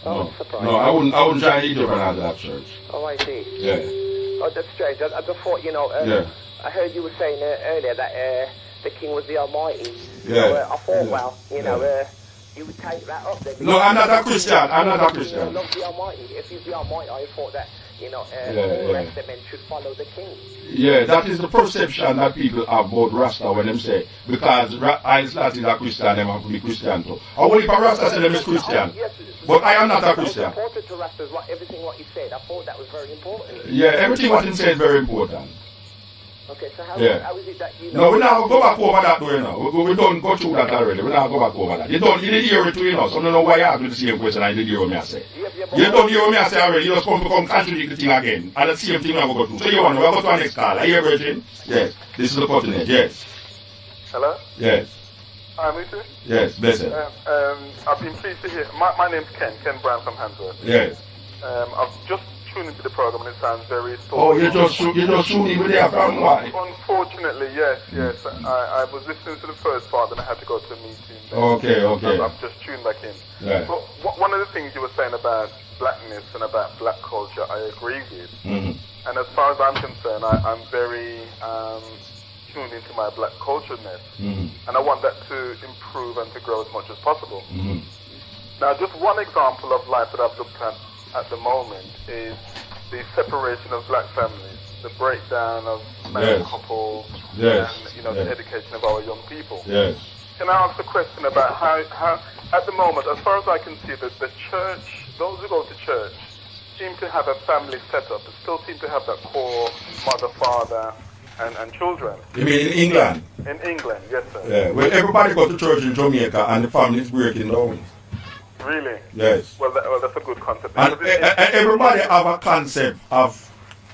Oh, surprised. No, I wouldn't join the Ethiopian Orthodox Church. Oh, I see. Yeah. Oh, that's strange. I just thought, you know, I heard you were saying earlier that the King was the Almighty. Yeah. So, I thought, well, you know, you would take that up then. No, I'm not a Christian. I'm not a Christian. You love the Almighty. If he's the Almighty, I thought that, you know, all the rest of men should follow the King. Yeah, that is the perception that people have about Rasta when them say, because Islam is a Christian, them have to be Christian too. Or if a Rasta say them is Christian, but I am not a Christian. Important to Rastas, everything what he said, I thought that was very important. Yeah, everything what he said is very important. Okay, so how is it that you know... No, we're not going to go back over that though, you know. We don't go through that already. We're not going to go back over that. You didn't hear it too, you know. So I don't know why you asked me the same question and you didn't hear what I say. You don't hear what I say already. You just come contradict the thing again. And the same thing we're going to go through. So you want to go to our next call. Are you here, Virgin? Yes. This is the continent. Yes. Hello? Yes. Hi, Mr. Yes, blessed. I've been pleased to hear... My name's Ken Brown from Handsworth. Yes. I've just tuned into the program and it sounds very... Oh, you just tuned in with there from why? Unfortunately, yes. I was listening to the first part, then I had to go to a meeting. Okay. I've just tuned back in. Right. But one of the things you were saying about blackness and about black culture, I agree with. Mm-hmm. And as far as I'm concerned, I'm very tuned into my black cultureness. Mm-hmm. And I want that to improve and to grow as much as possible. Mm-hmm. Now, just one example of life that I've looked at the moment is the separation of black families, the breakdown of married couples, and you know the education of our young people. Yes. Can I ask a question about how at the moment, as far as I can see, that the church, those who go to church, seem to have a family setup, but still seem to have that core mother, father, and children. You mean in England? In England, yes, sir. Yeah. Well, everybody go to church in Jamaica, and the family is breaking down. Really? Yes. Well, that's a good concept. And everybody have a concept of,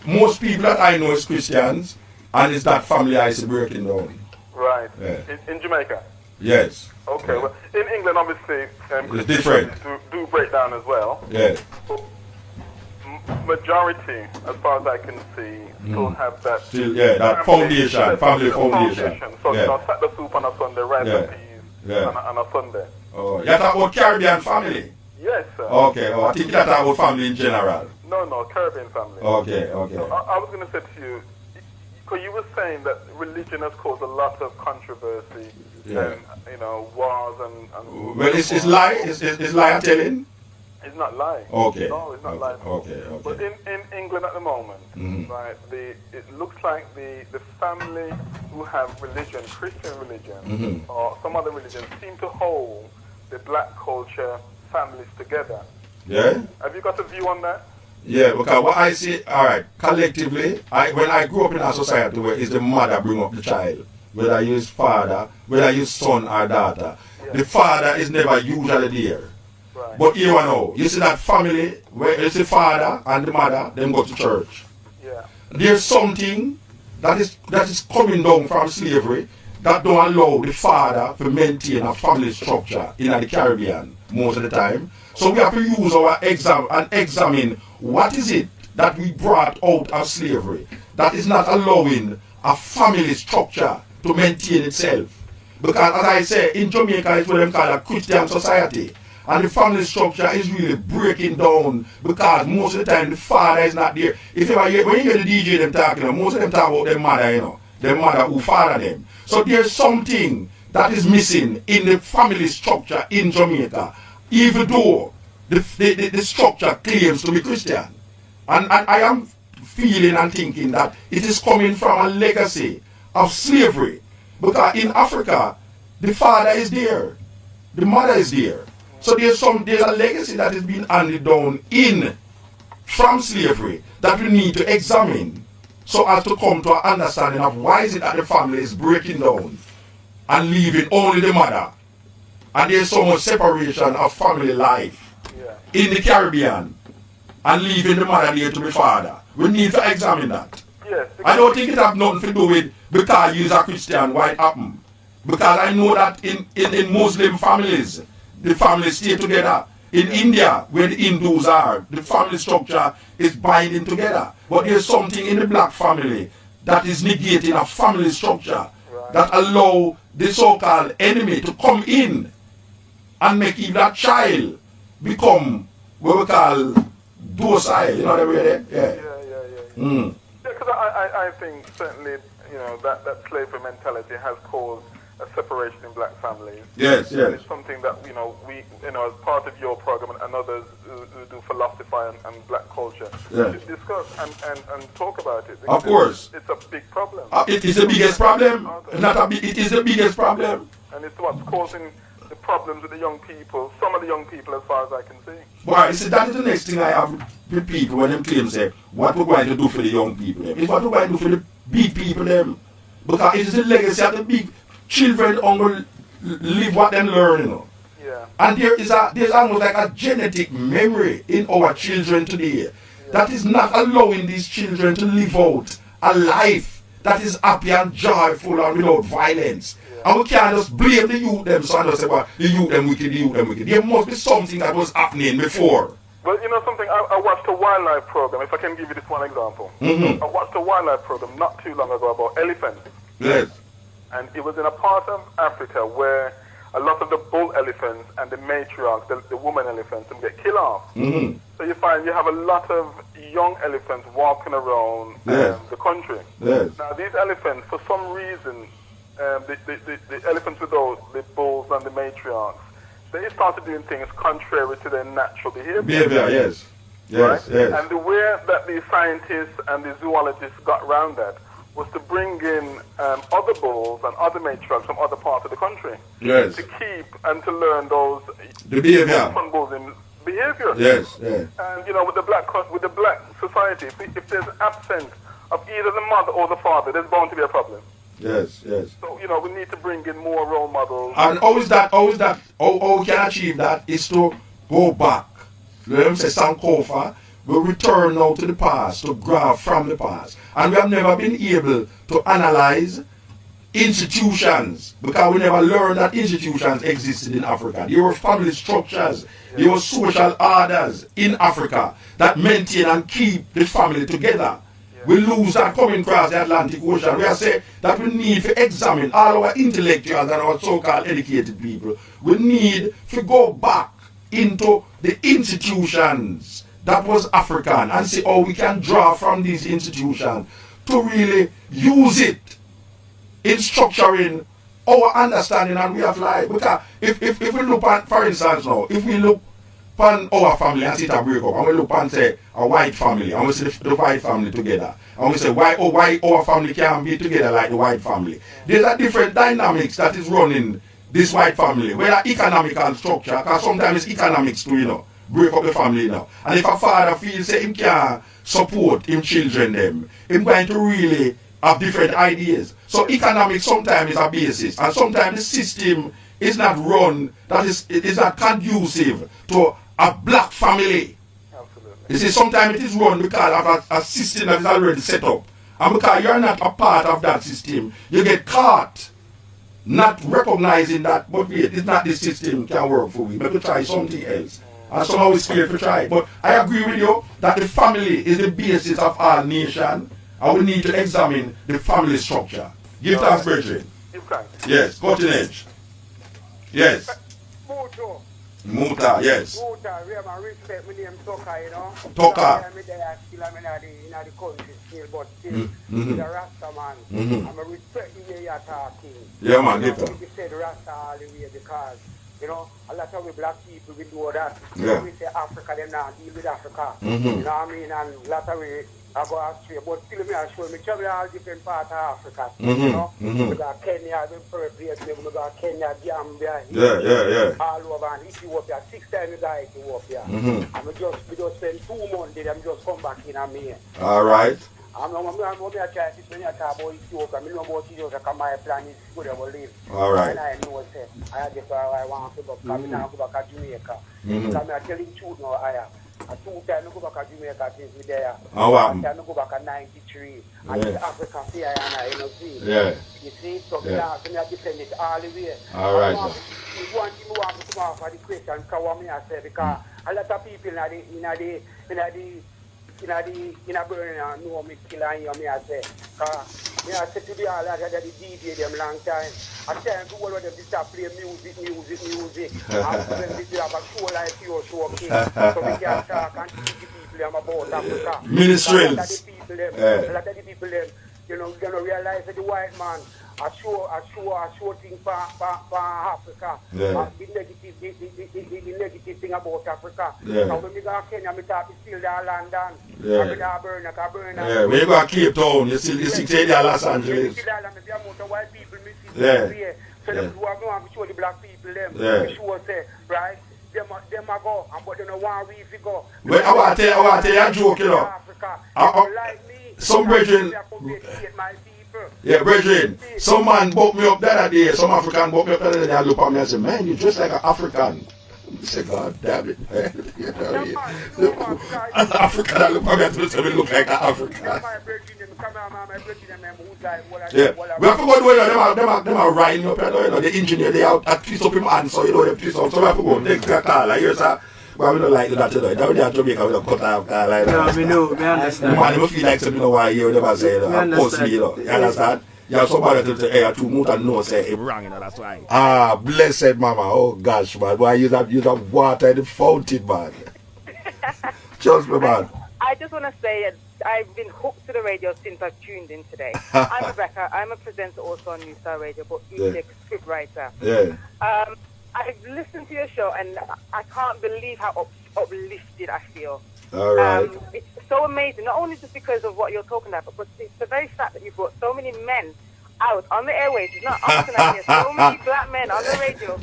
most people that I know is Christians, and it's that family is breaking down. Right. Yeah. In Jamaica? Yes. Okay. Yeah. Well, in England, obviously, it's different. Do break down as well. Yes. But majority, as far as I can see, still have that. Still, that foundation, family foundation. So, you know, sack the soup on a Sunday, rice and peas on a Sunday. Oh, you talk about Caribbean family? Yes, sir. Okay, I think you talk about family in general. No, Caribbean family. Okay. So I was going to say to you, because you were saying that religion has caused a lot of controversy and, you know, wars and well, it's lie? It's lie telling? It's not lying. Okay. No, it's not lying. Okay. But in England at the moment, right, it looks like the family who have religion, Christian religion, or some other religion, seem to hold the black culture families together. Yeah. Have you got a view on that? Yeah, because what I see, all right, collectively, when I grew up in a society where it's the mother bring up the child, whether you his father, whether you son or daughter. The father is never usually there. But here now, you see that family, where it's the father and the mother, them go to church. There's something that is coming down from slavery that don't allow the father to maintain a family structure in the Caribbean most of the time. So we have to use our examine what is it that we brought out of slavery that is not allowing a family structure to maintain itself. Because as I say, in Jamaica it's what they call a Christian society. And the family structure is really breaking down because most of the time the father is not there. If you hear, when you hear the DJ them talking, most of them talk about their mother, you know, their mother who father them. So there's something that is missing in the family structure in Jamaica, even though the structure claims to be Christian. And I am feeling and thinking that it is coming from a legacy of slavery. Because in Africa, the father is there, the mother is there. So there's a legacy that is being handed down from slavery that we need to examine so as to come to an understanding of why is it that the family is breaking down and leaving only the mother. And there's so much separation of family life in the Caribbean and leaving the mother there to the father. We need to examine that. I don't think it has nothing to do with because you're a Christian, why it happened. Because I know that in Muslim families, the families stay together. In India, where the Hindus are, the family structure is binding together. But there's something in the black family that is negating a family structure that allow the so-called enemy to come in and make even that child become what we call docile. You know what I mean? Yeah. Because I think certainly, you know, that slavery mentality has caused a separation in black families. Yes. And it's something that, we, as part of your program and others who do philosophy and black culture, should discuss and talk about it. Of course. It's a big problem. It is the biggest problem. It is the biggest problem. And it's what's causing the problems with the young people, some of the young people as far as I can see. Well, you see, that is the next thing I have with people when they claim, say, what we're going to do for the young people. It's what we're going to do for the big people. Because it is the legacy of the big children only live what they learn, you know. And there's almost like a genetic memory in our children today that is not allowing these children to live out a life that is happy and joyful and without violence. And we can't just blame the youth them, so I just say, well, the youth them wicked, the youth them wicked. There must be something that was happening before. Well, you know something, I watched a wildlife program, if I can give you this one example. I watched a wildlife program not too long ago about elephants. Yes. And it was in a part of Africa where a lot of the bull elephants and the matriarchs, the woman elephants, get killed off. So you find you have a lot of young elephants walking around the country. Now these elephants, for some reason, the elephants without the bulls and the matriarchs, they started doing things contrary to their natural behavior. Yes. And the way that the scientists and the zoologists got around that was to bring in other bulls and other matriarchs from other parts of the country to keep and to learn those bulls in behavior. And you know, with the black society, if there's absence of either the mother or the father, there's bound to be a problem. So you know, we need to bring in more role models. And how we can achieve that is to go back. Let me say Sankofa. We return now to the past, to grab from the past. And we have never been able to analyze institutions because we never learned that institutions existed in Africa. There were family structures, there were social orders in Africa that maintain and keep the family together. We lose that coming across the Atlantic Ocean. We are saying that we need to examine all our intellectuals and our so-called educated people. We need to go back into the institutions that was African and see how we can draw from these institutions to really use it in structuring our understanding and way of life. Because if we look at, for instance now, if we look upon our family and see it a break up, and we look and say a white family, and we see the white family together, and we say why our family can't be together like the white family. There's a different dynamics that is running this white family, whether economical structure, because sometimes it's economics too, you know. Break up the family now. And if a father feels that he can't support his children, them, he's going to really have different ideas. So economics sometimes is a basis, and sometimes the system is not run, it is not conducive to a black family. Absolutely. You see, sometimes it is run because of a system that is already set up. And because you're not a part of that system, you get caught not recognizing that, but wait, it's not this system can work for me. Maybe try something else. And somehow it's scared to try. But I agree with you that the family is the basis of our nation, and we need to examine the family structure. Give thanks, brethren. Yes, cutting edge. Yes. Muta, yes. Muta, we have a respect, my name Toka, you know. Toka. I'm there, still I'm in the country still, but still, the Rasta man. I'm a respect the way you're talking. Yeah, man, get that. You said Rasta all the way because, you know, a lot of we black people, we do that. Yeah. We say Africa, them not deal with Africa. You know what I mean? And a lot of we, I go astray, but still me I show me travel all different parts of Africa. You know, we got Kenya, we got Kenya, Gambia, all over, and Ethiopia. 6 times I got Ethiopia. And we just spend 2 months there, and just come back in and me. All right. I'm trying to when you talk about Ethiopia, I know about Ethiopia because my plan is where I will live. All right. And I know I guess I want to go back, I go back to Jamaica. Because I'm telling you truth now, I 2 times I go back to Jamaica since we there. Oh, wow. 1 time I go back at 93. And it's Africa here and I see. Yeah. You see, so I defend it all the way. All right. One thing I want to come off of the question, because I say, because a lot of people in a burning know me kill and hear me I say. Me I say to the all that the DJ them long time. I tell them to all of them to stop playing music. And when we have a show like your show, okay. So we can talk and teach the people them about Africa. Ministries. A lot of the people them, you know, they don't realize that the white man a show thing for Africa. Yeah. The negative thing about Africa. Yeah. And when we go to Kenya, we talk still there London. Yeah. And we go to Burn. Yeah, when you go to Cape Town, you see there Los Angeles. White people missing. Yeah. So them who are going to show the black people them. Yeah. Show say, right? Them a go, but they don't want we to go. But I want to tell you a joke, you know. Like me, some brethren, yeah, brethren, some man woke me up the other day, some African woke me up the other day and look at me and say, man, you dress like an African. I say, God damn it, man. You know, an African, I look at me and say, look like an African. Yeah, we have to go do them are riding up, you know, the engineer, they are twist up him hand, so you know, they twist up, so we have to go next to a car, like, here's a, well, we don't like that, you know, that we have Jamaica, we don't cut off car like that. No, we know, we understand. Man, we feel like something, you know, why you never say, you know, post me, you know, you understand? You have somebody to say, hey, two moot and no say, I'm wrong, you know, that's why. Ah, blessed mama, oh gosh, man, why you have water in the fountain, man. Trust me, man. I just want to say, I've been hooked to the radio since I've tuned in today. I'm Rebecca. I'm a presenter also on New Star Radio, but usually a script writer. Yeah. I've listened to your show, and I can't believe how uplifted I feel. All right. It's so amazing, not only just because of what you're talking about, but it's the very fact that you brought so many men out on the airwaves. It's not often I hear so many black men on the radio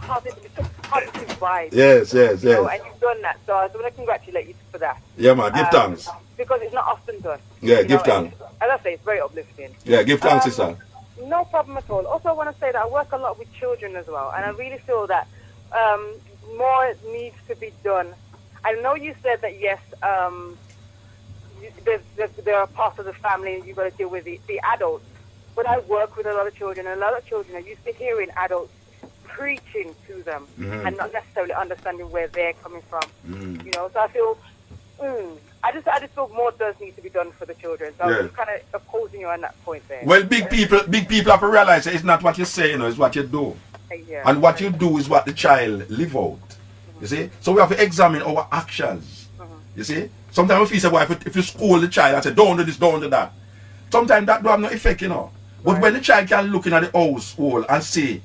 talking such positive vibes. Yes. You know, and you've done that, so I just want to congratulate you for that. Yeah, man, give thanks. Because it's not often done. Yeah, give thanks. As I say, it's very uplifting. Yeah, give thanks, sister. No problem at all. Also, I want to say that I work a lot with children as well, and I really feel that more needs to be done. I know you said that, yes, there are parts of the family and you've got to deal with the adults, but I work with a lot of children, and a lot of children are used to hearing adults preaching to them and not necessarily understanding where they're coming from. You know, so I feel... I just feel more does need to be done for the children. So I'm just kind of opposing you on that point there. Well, big people have to realize that it's not what you say, you know, it's what you do. Yeah. And what you do is what the child live out. You see? So we have to examine our actions. You see? Sometimes we feel, well, if you scold the child and say, don't do this, don't do that. Sometimes that don't have no effect, you know. But when the child can look in at the household and see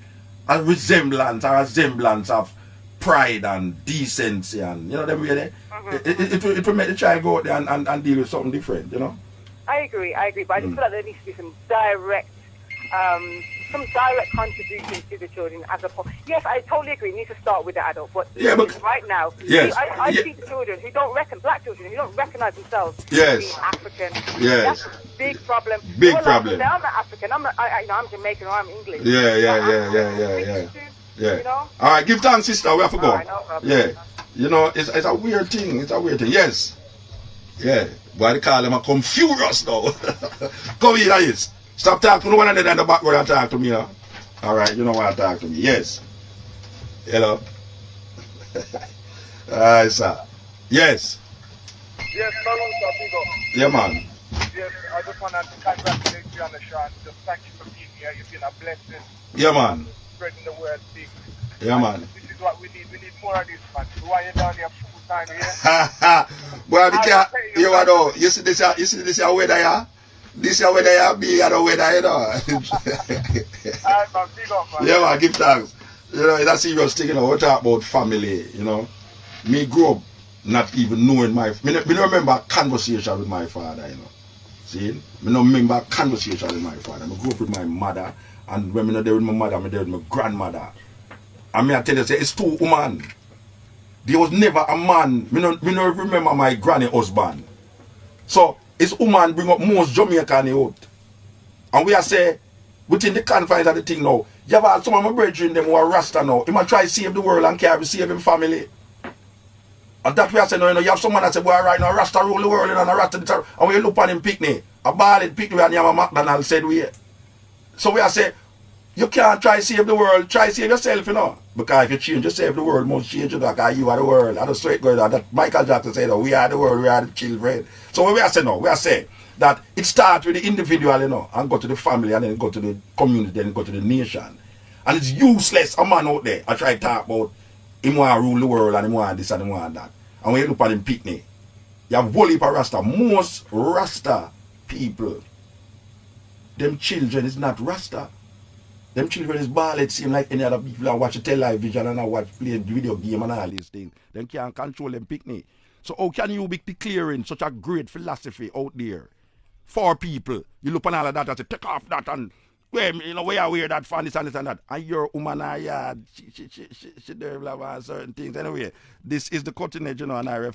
a resemblance or a semblance of pride and decency and, you know, them really, it will make the child go out there and deal with something different, you know. I agree, but I just feel like there needs to be some direct some direct contribution to the children as a yes, I totally agree. You need to start with the adult, but, right now, I see the children who don't black children who don't recognize themselves as being African. That's a big problem. Big problem. I'm not African. I'm Jamaican or I'm English. Yeah. You know? All right, give thanks, sister. We have to go. Right, no problem. Yeah. You know, it's a weird thing. Yes. Yeah. Why they call them a come furious now? Come here, guys. Stop talking to one another in the background and talk to me. Huh? All right, you know why to talk to me. Yes. Hello. All right, sir. Yes. Yes, yeah, man. Yes, I just want to congratulate you on the show. Just thank you for being here. You've been a blessing. Yeah, man. Spreading the word big. Yeah, man. This is what we need. We need more of this, man. So why you down here full time here? Boy, you see this weather, yeah? This is weather, yeah? Be the weather, you know. Alright, man. Big up, man. Yeah, man. Give thanks. You know, it's a serious thing, you know. We talk about family, you know. Me grew up not even knowing me don't remember a conversation with my father, you know. See? Me don't remember a conversation with my father. I grew up with my mother, and when I'm not there with my mother, I'm there with my grandmother. And me I tell you, say, it's two women. There was never a man. Me don't remember my granny husband. So it's woman bring up most Jamaican out. And we are say, within the confines of the thing now, you have some of my brethren them who are Rasta now. He might try to save the world and can't save his family. And that we are saying, no, you have someone that say, boy, right now, Rasta rule the world, and Rasta, and when you look on him picnic, a ballad picnic and you have a McDonald's said we. So we are saying, you can't try to save the world, try to save yourself, you know. Because if you change yourself, the world must change you, because you are the world. And the straight going on, that Michael Jackson said, we are the world, we are the children. So what we are saying now, we are saying that it starts with the individual, you know, and go to the family, and then go to the community, then go to the nation. And it's useless, a man out there, I try to talk about him want to rule the world, and him want this, and him want that. And when you look at him picnic, you have whole heap of Rasta. Most Rasta people, them children is not Rasta. Them children is ball, it seem like any other people that watch a television and watch play video game and all these things. Them can't control them picnic. So how can you be declaring such a great philosophy out there for people? You look on all of that and say, take off that and you know, where I wear that fan, this and this and that. And your woman, she deserves certain things. Anyway, this is the cutting edge, you know, on RFM.